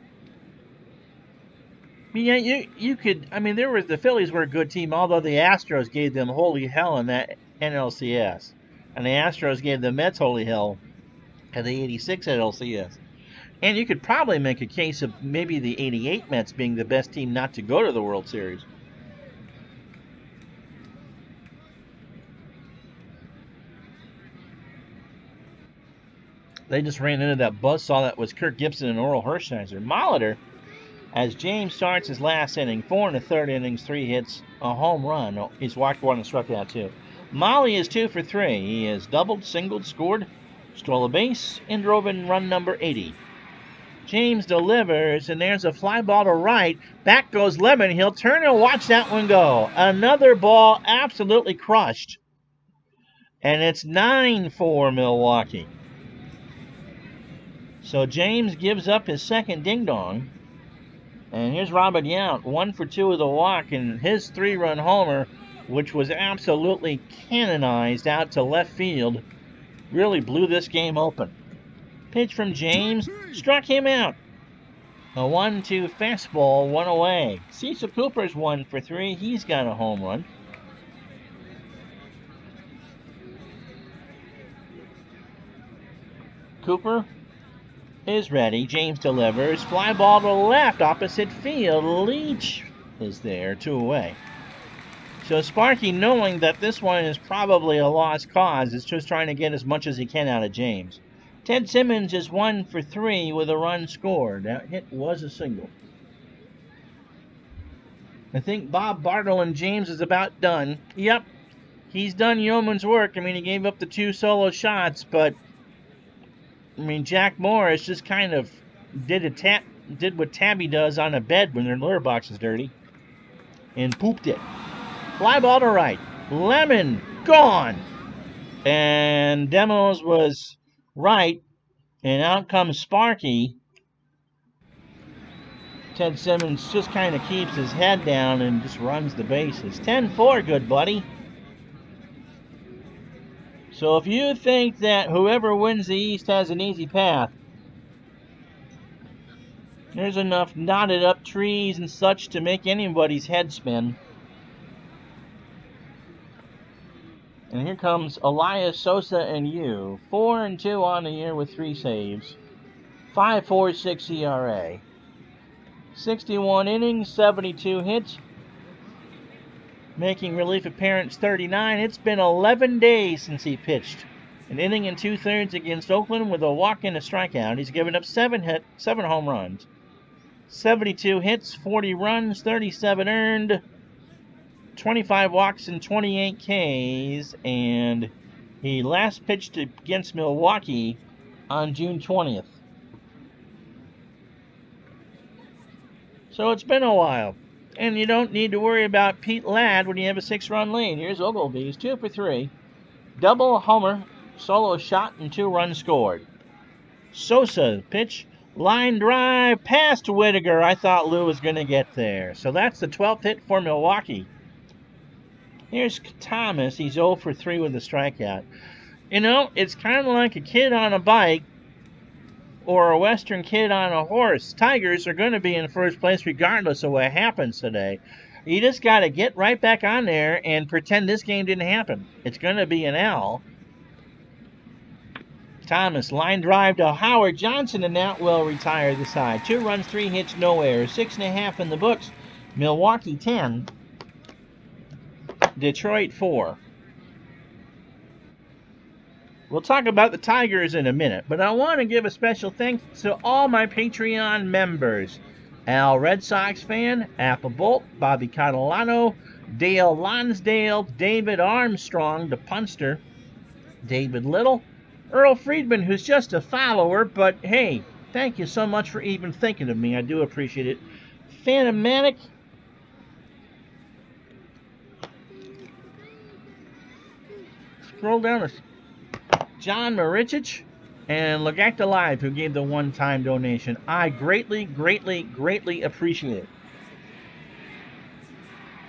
Yeah, you could. I mean, the Phillies were a good team, although the Astros gave them holy hell in that NLCS, and the Astros gave the Mets holy hell in the '86 NLCS. And you could probably make a case of maybe the '88 Mets being the best team not to go to the World Series. They just ran into that buzzsaw that was Kirk Gibson and Oral Hershiser. Molitor, as James starts his last inning, 4 1/3 innings, 3 hits, a home run. He's walked 1 and struck out 2. Molly is 2 for 3. He has doubled, singled, scored, stole a base, and drove in run number 80. James delivers, and there's a fly ball to right. Back goes Lemon. He'll turn and watch that one go. Another ball absolutely crushed. And it's 9-4 Milwaukee. So James gives up his second ding-dong. And here's Robert Yount, 1 for 2 with a walk, and his 3-run homer, which was absolutely canonized out to left field, really blew this game open. Pitch from James, struck him out. A 1-2 fastball, 1 away. Cecil Cooper's 1 for 3. He's got a home run. Cooper is ready. James delivers. Fly ball to left, opposite field. Leach is there, 2 away. So Sparky, knowing that this one is probably a lost cause, is just trying to get as much as he can out of James. Ted Simmons is 1 for 3 with a run scored. That hit was a single. I think Bob Bartle and James is about done. Yep, he's done yeoman's work. I mean, he gave up the 2 solo shots, but I mean, Jack Morris just kind of did what Tabby does on a bed when their litter box is dirty, and pooped it. Fly ball to right. Lemon gone, and Demos was right, and out comes Sparky. Ted Simmons just kind of keeps his head down and just runs the bases. 10-4, good buddy. So if you think that whoever wins the East has an easy path, there's enough knotted up trees and such to make anybody's head spin. And here comes Elias Sosa and you. 4-2 on the year with 3 saves. 5.46 ERA. 61 innings, 72 hits. Making relief appearance 39. It's been 11 days since he pitched. An inning and 2/3 against Oakland with a walk and a strikeout. He's given up 7 home runs. 72 hits, 40 runs, 37 earned. 25 walks and 28 Ks, and he last pitched against Milwaukee on June 20th. So it's been a while, and you don't need to worry about Pete Ladd when you have a 6-run lead. Here's Ogilvy. He's 2 for 3. Double homer, solo shot, and 2 runs scored. Sosa pitch, line drive past Whittaker. I thought Lou was going to get there. So that's the 12th hit for Milwaukee. Here's Thomas. He's 0 for 3 with a strikeout. You know, it's kind of like a kid on a bike or a Western kid on a horse. Tigers are going to be in first place regardless of what happens today. You just got to get right back on there and pretend this game didn't happen. It's going to be an L. Thomas, line drive to Howard Johnson, and that will retire the side. 2 runs, 3 hits, no errors. 6.5 in the books. Milwaukee 10. Detroit 4. We'll talk about the Tigers in a minute, but I want to give a special thanks to all my Patreon members. Al Red Sox fan, Apple Bolt, Bobby Catalano, Dale Lonsdale, David Armstrong, the punster, David Little, Earl Friedman, who's just a follower, but hey, thank you so much for even thinking of me. I do appreciate it. Phantom Manic, scroll down to John Marichich, and Legacta Live, who gave the one-time donation. I greatly, greatly, greatly appreciate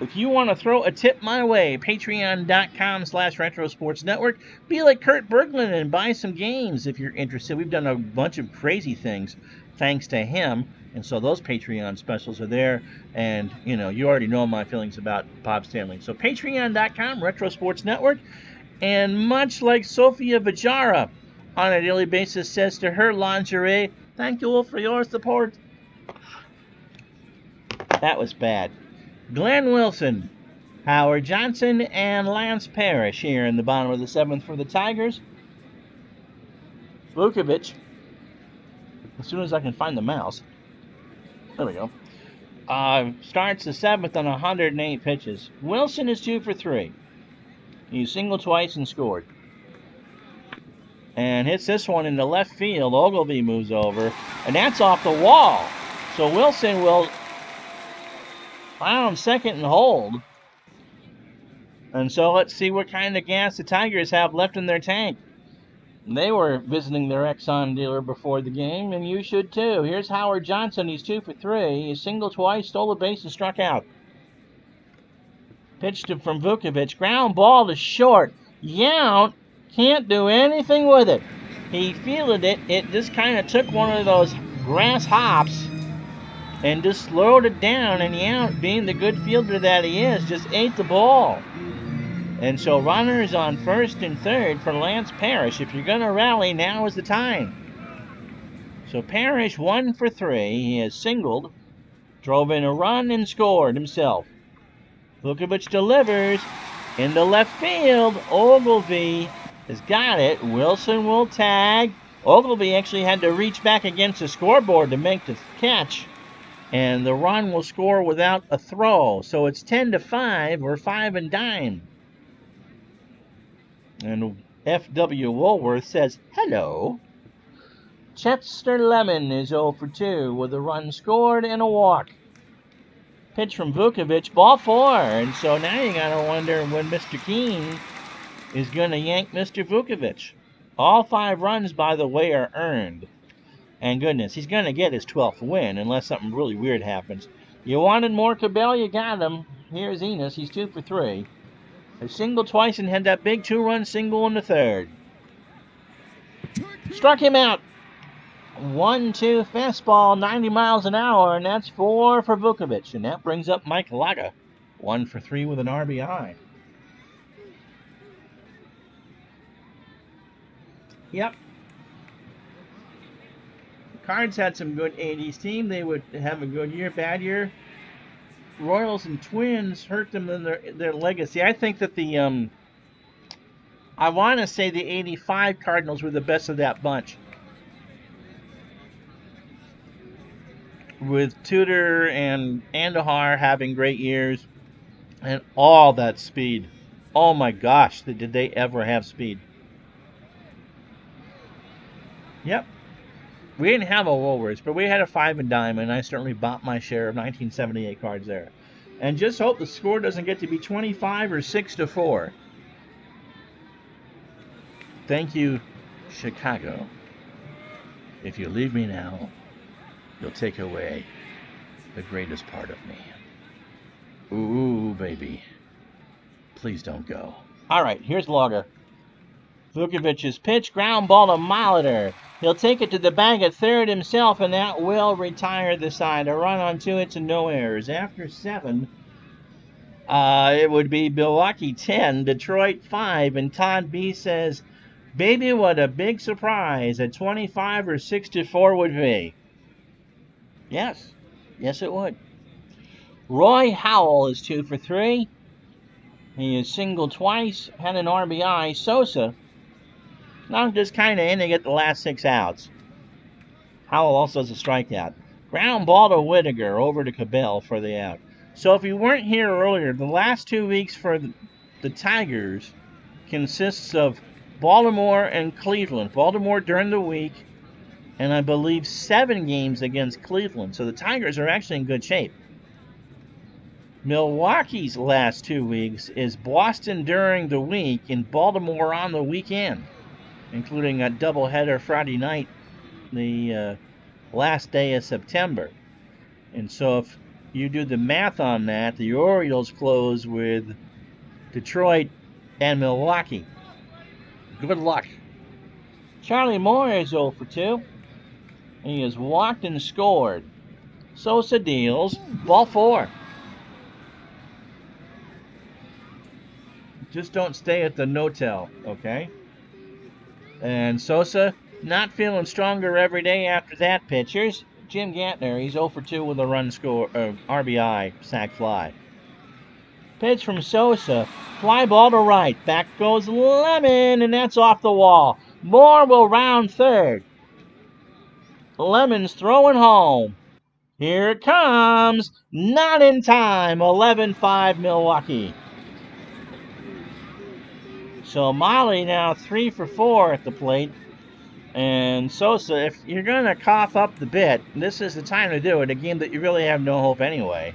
it. If you want to throw a tip my way, patreon.com/retrosportsnetwork. Be like Kurt Berglund and buy some games if you're interested. We've done a bunch of crazy things thanks to him. And so those Patreon specials are there. And, you know, you already know my feelings about Bob Stanley. So patreon.com, Retro Sports Network. And much like Sofia Vajara on a daily basis says to her lingerie, thank you all for your support. That was bad. Glenn Wilson, Howard Johnson, and Lance Parrish here in the bottom of the 7th for the Tigers. Vukovic, as soon as I can find the mouse, there we go, starts the 7th on 108 pitches. Wilson is 2 for 3. He singled twice and scored. And hits this one into left field. Ogilvy moves over, and that's off the wall. So Wilson will on second and hold. And so let's see what kind of gas the Tigers have left in their tank. They were visiting their Exxon dealer before the game, and you should too. Here's Howard Johnson. He's 2 for 3. He singled twice, stole a base, and struck out. Pitched from Vukovic. Ground ball to short. Yount can't do anything with it. He fielded it. It just kind of took one of those grass hops and just slowed it down, and Yount, being the good fielder that he is, just ate the ball. And so runners on first and third for Lance Parrish. If you're going to rally, now is the time. So Parrish 1 for 3. He has singled, drove in a run, and scored himself. Vukovic delivers into left field. Ogilvy has got it. Wilson will tag. Ogilvy actually had to reach back against the scoreboard to make the catch. And the run will score without a throw. So it's 10-5 or 5 and dime. And F.W. Woolworth says, hello. Chester Lemon is 0 for 2 with a run scored and a walk. Pitch from Vukovic, ball 4. And so now you got to wonder when Mr. Keene is going to yank Mr. Vukovic. All 5 runs, by the way, are earned. And goodness, he's going to get his 12th win unless something really weird happens. You wanted more Cabell, you got him. Here's Enos. He's 2 for 3. A single twice and had that big 2-run single in the 3rd. Struck him out. 1-2 fastball, 90 miles an hour, and that's 4 for Vukovic. And that brings up Mike Laga, 1 for 3 with an RBI. Yep. Cards had some good 80s team. They would have a good year, bad year. Royals and Twins hurt them in their legacy. I think that I want to say the 85 Cardinals were the best of that bunch. With Tudor and Andahar having great years and all that speed. Oh my gosh, did they ever have speed. Yep. We didn't have a Woolworths, but we had a 5 and dime, and I certainly bought my share of 1978 cards there. And just hope the score doesn't get to be 25 or 6-4. Thank you, Chicago. If you leave me now, you'll take away the greatest part of me. Ooh, baby. Please don't go. All right, here's Laga. Vukovic's pitch, ground ball to Molitor. He'll take it to the bag at 3rd himself, and that will retire the side. A run on 2 hits and no errors. After 7, it would be Milwaukee 10, Detroit 5, and Todd B says, baby, what a big surprise. A 25 or 6-4 would be. Yes. Yes, it would. Roy Howell is 2 for 3. He is singled twice, had an RBI. Sosa knocked this kind of inning at the last 6 outs. Howell also has a strikeout. Ground ball to Whittaker, over to Cabell for the out. So if you weren't here earlier, the last 2 weeks for the Tigers consists of Baltimore and Cleveland. Baltimore during the week, and I believe 7 games against Cleveland. So the Tigers are actually in good shape. Milwaukee's last 2 weeks is Boston during the week and Baltimore on the weekend, including a doubleheader Friday night, the last day of September. And so if you do the math on that, the Orioles close with Detroit and Milwaukee. Good luck. Charlie Moore is 0 for 2. He has walked and scored. Sosa deals. Ball 4. Just don't stay at the no-tell, okay? And Sosa not feeling stronger every day after that pitch. Here's Jim Gantner. He's 0 for 2 with a run score, RBI, sac fly. Pitch from Sosa. Fly ball to right. Back goes Lemon, and that's off the wall. Moore will round third. Lemon's throwing home. Here it comes. Not in time. 11-5 Milwaukee. So Molly now 3 for 4 at the plate. And Sosa, if you're going to cough up the bit, this is the time to do it. A game that you really have no hope anyway.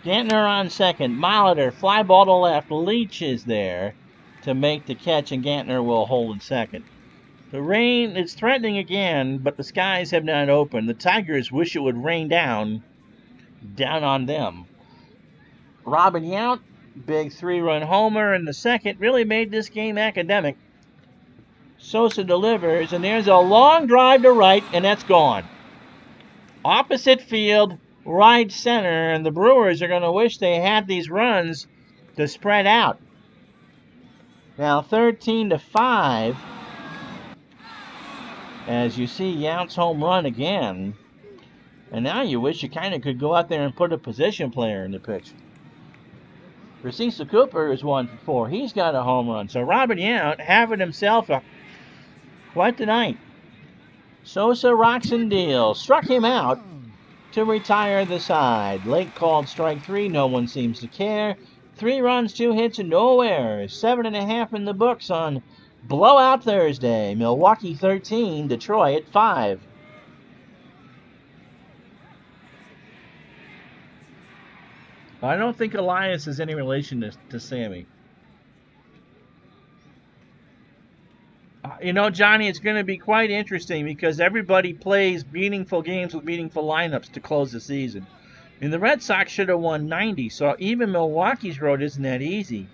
Gantner on second. Molitor, fly ball to left. Leach is there to make the catch, and Gantner will hold in second. The rain is threatening again, but the skies have not opened. The Tigers wish it would rain down on them. Robin Yount, big 3-run homer in the second, really made this game academic. Sosa delivers, and there's a long drive to right, and that's gone. Opposite field, right center, and the Brewers are going to wish they had these runs to spread out. Now 13-5, as you see Yount's home run again. And now you wish you kind of could go out there and put a position player in the pitch. Cecil Cooper is 1 for 4. He's got a home run. So Robin Yount having himself quite the night. Sosa rocks and deals. Struck him out to retire the side. Late called strike 3. No one seems to care. 3 runs, 2 hits, and no errors. 7.5 in the books on Blowout Thursday. Milwaukee 13, Detroit 5. I don't think Elias is any relation to Sammy. You know, Johnny, it's going to be quite interesting because everybody plays meaningful games with meaningful lineups to close the season. And the Red Sox should have won 90, so even Milwaukee's road isn't that easy.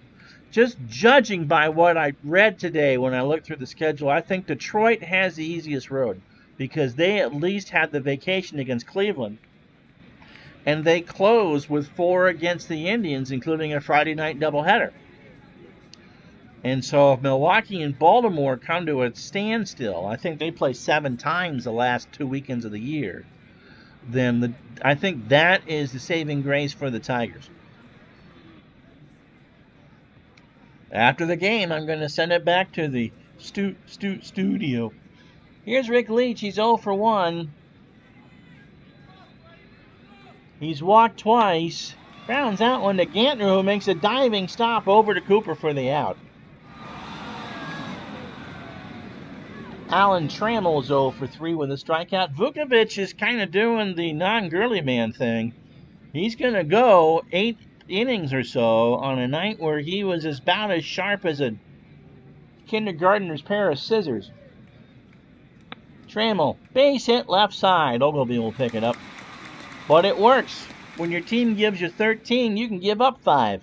Just judging by what I read today when I looked through the schedule, I think Detroit has the easiest road because they at least had the vacation against Cleveland. And they close with 4 against the Indians, including a Friday night doubleheader. And so if Milwaukee and Baltimore come to a standstill, I think they play 7 times the last 2 weekends of the year, then I think that is the saving grace for the Tigers. After the game, I'm going to send it back to the studio. Here's Rick Leach. He's 0 for 1. He's walked twice. Grounds out one to Gantner, who makes a diving stop over to Cooper for the out. Alan Trammell's 0 for 3 with a strikeout. Vukovich is kind of doing the non-girly man thing. He's going to go 8 innings or so on a night where he was about as sharp as a kindergartner's pair of scissors. Trammell, base hit left side. Ogilvie will pick it up. But it works. When your team gives you 13, you can give up 5.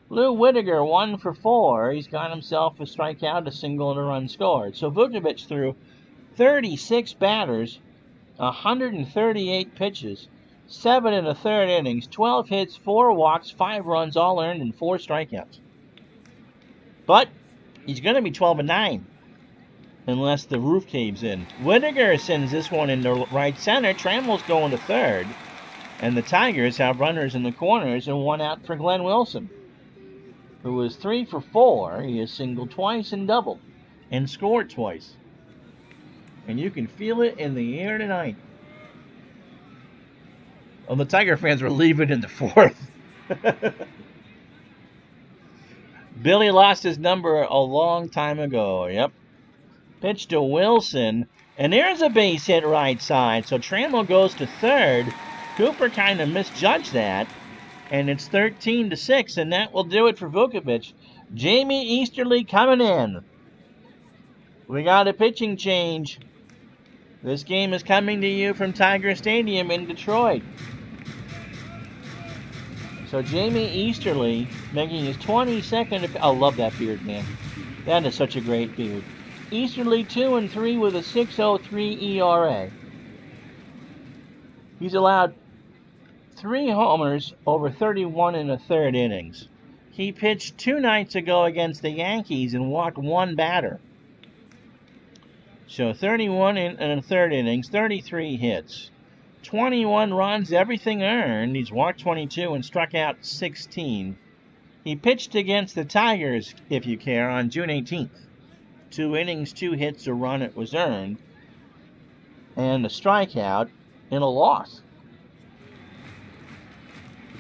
Lou Whitaker, 1 for 4. He's got himself a strikeout, a single, and a run scored. So Vukovich threw 36 batters, 138 pitches, 7 1/3 innings, 12 hits, 4 walks, 5 runs, all earned, and 4 strikeouts. But he's going to be 12-9 unless the roof caves in. Whitaker sends this one into right center. Trammell's going to third. And the Tigers have runners in the corners and 1 out for Glenn Wilson, who was 3 for 4. He has singled twice and doubled and scored twice. And you can feel it in the air tonight. Well, the Tiger fans were leaving in the 4th. Billy lost his number a long time ago. Yep. Pitch to Wilson. And there's a base hit right side. So Trammell goes to third. Cooper kind of misjudged that. And it's 13-6. And that will do it for Vukovich. Jamie Easterly coming in. We got a pitching change. This game is coming to you from Tiger Stadium in Detroit. So Jamie Easterly making his 22nd. I love that beard, man. That is such a great beard. Easterly 2-3 with a 6.03 ERA. He's allowed 3 homers over 31 1/3 innings. He pitched 2 nights ago against the Yankees and walked 1 batter. So 31 1/3 innings, 33 hits, 21 runs, everything earned. He's walked 22 and struck out 16. He pitched against the Tigers, if you care, on June 18th. 2 innings, 2 hits, a run, it was earned, and a strikeout in a loss.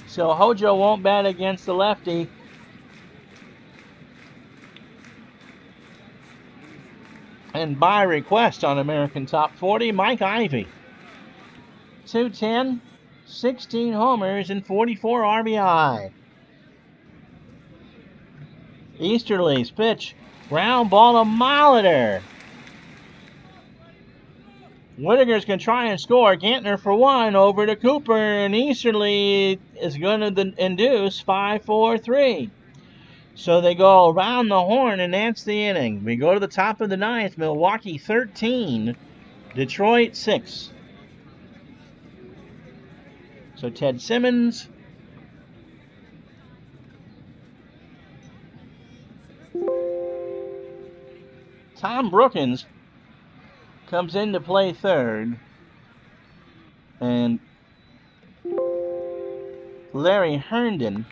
So Hojo won't bat against the lefty. And by request on American Top 40, Mike Ivey. 210, 16 homers, and 44 RBI. Easterly's pitch, ground ball to Molitor. Whitaker's going to try and score. Gantner for 1 over to Cooper, and Easterly is going to induce 5-4-3. So they go around the horn, and that's the inning. We go to the top of the 9th. Milwaukee 13, Detroit 6. So Ted Simmons. Tom Brookins comes in to play third. And Larry Herndon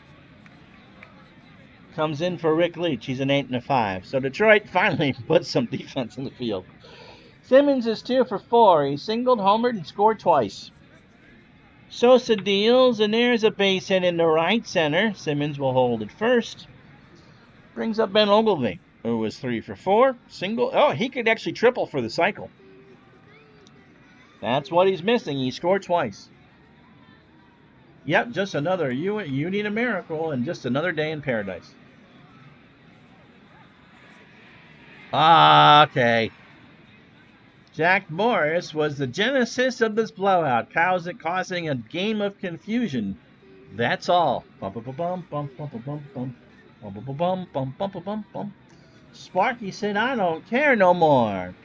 comes in for Rick Leach. He's an 8 and a 5. So Detroit finally puts some defense in the field. Simmons is 2 for 4. He singled, homered, and scored twice. Sosa deals, and there's a base hit into right center. Simmons will hold it first. Brings up Ben Ogilvy, who was 3 for 4. Single. Oh, he could actually triple for the cycle. That's what he's missing. He scored twice. Yep, just another. You need a miracle, and just another day in paradise. Okay. Jack Morris was the genesis of this blowout, causing a game of confusion. That's all. Sparky said, I don't care no more.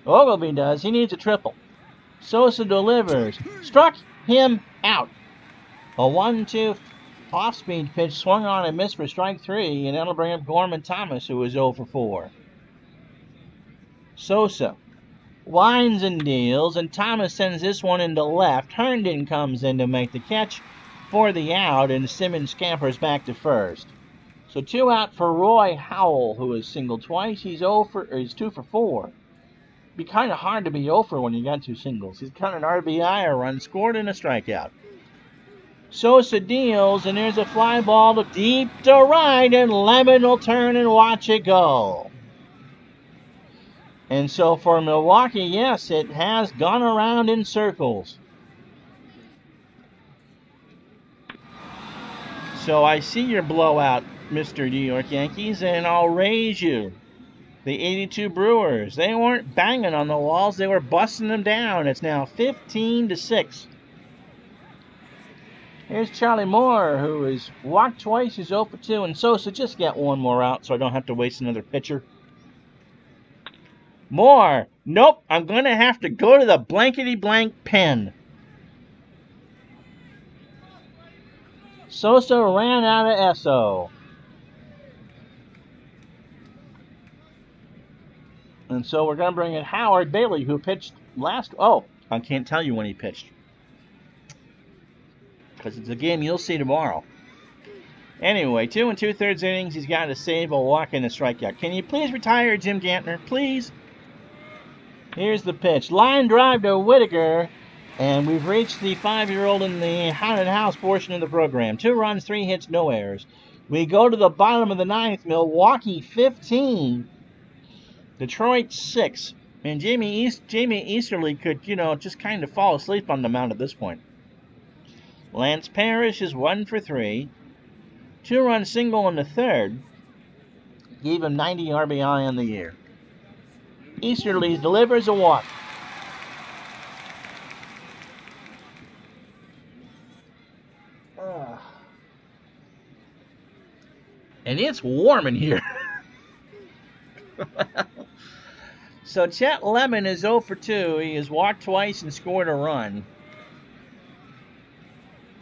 Ogilvy does. He needs a triple. Sosa delivers. Struck him out. A 1-2 off-speed pitch swung on and missed for strike 3, and that'll bring up Gorman Thomas, who was 0 for 4. Sosa winds and deals, and Thomas sends this one into left. Herndon comes in to make the catch for the out, and Simmons scampers back to first. So 2 out for Roy Howell, who has singled twice. He's 2 for 4. Be kind of hard to be 0 for when you got 2 singles. He's got an RBI, a run scored, and a strikeout. Sosa deals, and there's a fly ball to deep to right, and Lemon will turn and watch it go. And so for Milwaukee, yes, it has gone around in circles. So I see your blowout, Mr. New York Yankees, and I'll raise you. The 82 Brewers, they weren't banging on the walls, they were busting them down. It's now 15-6. Here's Charlie Moore, who has walked twice, he's 0 for 2, and Sosa, just get 1 more out so I don't have to waste another pitcher. Moore, nope, I'm going to have to go to the blankety-blank pen. Sosa ran out of SO. And so we're going to bring in Howard Bailey, who pitched last... Oh, I can't tell you when he pitched, because it's a game you'll see tomorrow. Anyway, 2 2/3 innings. He's got a save, a walk, and a strikeout. Can you please retire Jim Gantner? Please? Here's the pitch. Line drive to Whitaker. And we've reached the 5-year-old in the haunted house portion of the program. 2 runs, 3 hits, no errors. We go to the bottom of the 9th. Milwaukee 15. Detroit 6. And Jamie Easterly could, just kind of fall asleep on the mound at this point. Lance Parrish is 1 for 3. 2-run single in the 3rd. Gave him 90 RBI on the year. Easterly delivers a walk. And it's warm in here. So Chet Lemon is 0 for 2. He has walked twice and scored a run.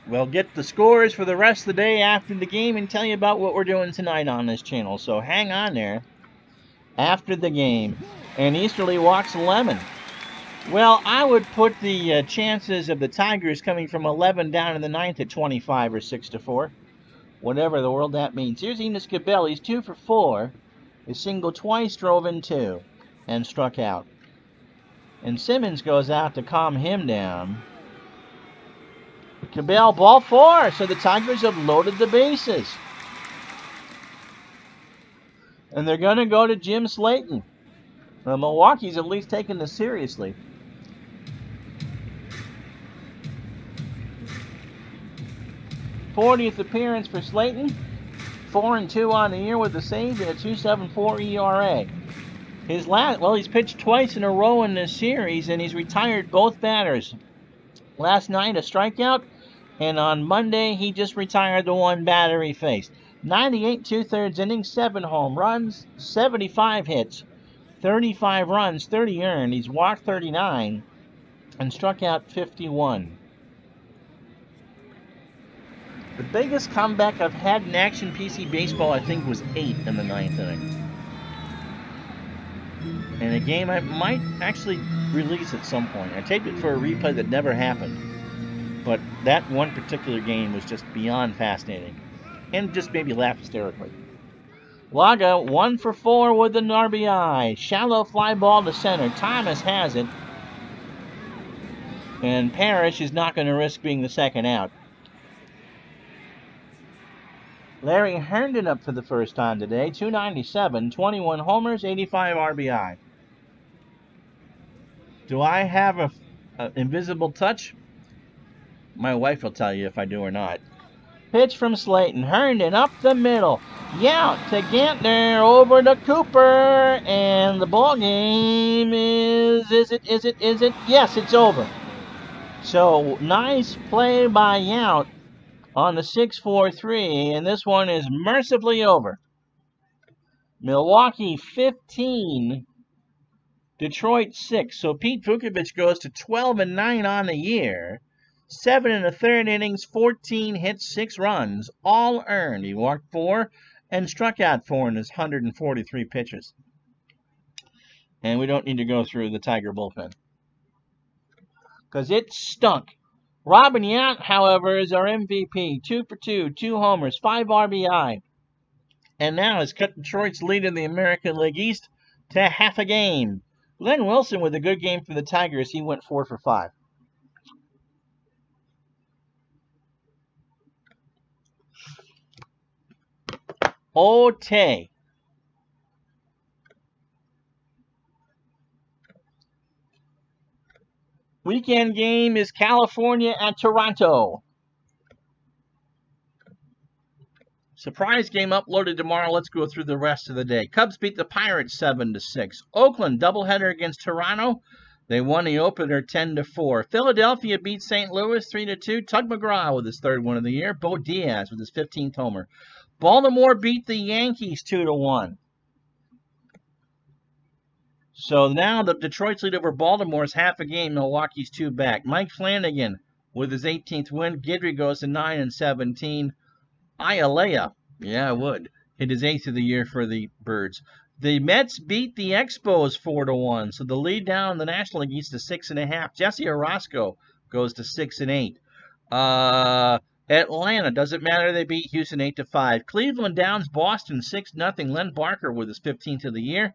We'll get the scores for the rest of the day after the game and tell you about what we're doing tonight on this channel. So hang on there. After the game. And Easterly walks Lemon. Well, I would put the chances of the Tigers coming from 11 down in the ninth at 25 or 6-4. Whatever the world that means. Here's Enos Cabell. He's 2 for 4. He singled twice, drove in 2, and struck out. And Simmons goes out to calm him down. Cabell, ball 4. So the Tigers have loaded the bases. And they're going to go to Jim Slayton. Well, Milwaukee's at least taking this seriously. '40th appearance for Slayton. 4-2 on the year with a save and a 2.74 ERA. He's pitched twice in a row in this series, and he's retired both batters. Last night, a strikeout, and on Monday, he just retired the one batter he faced. 98 2/3 innings, 7 home runs, 75 hits, 35 runs, 30 earned. He's walked 39 and struck out 51. The biggest comeback I've had in Action PC Baseball, I think, was 8 in the 9th inning. And a game I might actually release at some point. I taped it for a replay that never happened. But that one particular game was just beyond fascinating. And just made me laugh hysterically. Laga, 1 for 4 with an RBI. Shallow fly ball to center. Thomas has it. And Parrish is not going to risk being the second out. Larry Herndon up for the first time today. 297, 21 homers, 85 RBI. Do I have an invisible touch? My wife will tell you if I do or not. Pitch from Slayton. Herndon up the middle. Yount to Gantner over to Cooper. And the ball game is it? Yes, it's over. So, nice play by Yount on the 6-4-3. And this one is mercifully over. Milwaukee 15. Detroit 6. So Pete Vukovich goes to 12-9 on the year. 7 1/3 innings, 14 hits, 6 runs, all earned. He walked 4 and struck out 4 in his 143 pitches. And we don't need to go through the Tiger bullpen, because it stunk. Robin Yount, however, is our MVP. 2 for 2, 2 homers, 5 RBI. And now has cut Detroit's lead in the American League East to half a game. Glenn Wilson with a good game for the Tigers. He went 4 for 5. Ote. Weekend game is California at Toronto. Surprise game uploaded tomorrow. Let's go through the rest of the day. Cubs beat the Pirates 7-6. Oakland doubleheader against Toronto. They won the opener 10-4. Philadelphia beat St. Louis 3-2. Tug McGraw with his 3rd win of the year. Bo Diaz with his 15th homer. Baltimore beat the Yankees 2-1. So now the Detroit's lead over Baltimore is half a game. Milwaukee's 2 back. Mike Flanagan with his 18th win. Guidry goes to 9-17. Ialea, yeah, I would, hit his 8th of the year for the Birds. The Mets beat the Expos 4-1. So the lead down in the National League East to 6.5. Jesse Orosco goes to 6-8. Atlanta, doesn't matter, they beat Houston 8-5. Cleveland downs Boston 6-0. Len Barker with his 15th of the year.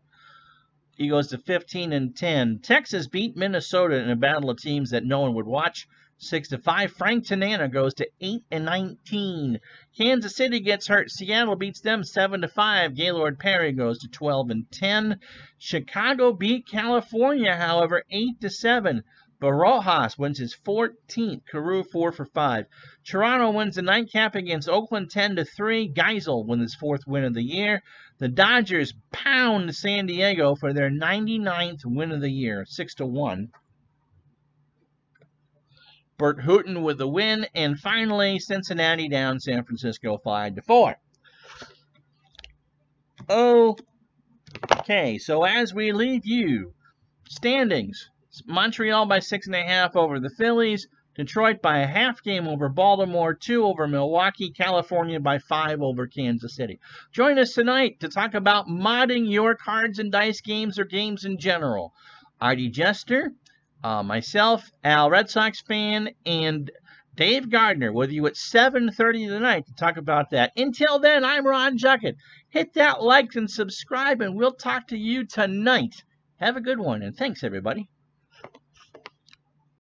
He goes to 15-10. Texas beat Minnesota in a battle of teams that no one would watch, 6-5. Frank Tanana goes to 8-19. Kansas City gets hurt. Seattle beats them 7-5. Gaylord Perry goes to 12-10. Chicago beat California, however, 8-7. Barajas wins his 14th. Carew 4 for 5. Toronto wins the nightcap against Oakland 10-3. Geisel wins his 4th win of the year. The Dodgers pound San Diego for their 99th win of the year, 6-1. Bert Hooton with the win. And finally, Cincinnati down San Francisco 5-4. Okay, so as we leave you, standings: Montreal by 6.5 over the Phillies, Detroit by a half game over Baltimore, 2 over Milwaukee, California by 5 over Kansas City. Join us tonight to talk about modding your cards and dice games or games in general. Artie Jester, myself, Al Red Sox fan, and Dave Gardner with you at 7:30 tonight to talk about that. Until then, I'm Ron Juckett. Hit that like and subscribe, and we'll talk to you tonight. Have a good one, and thanks, everybody.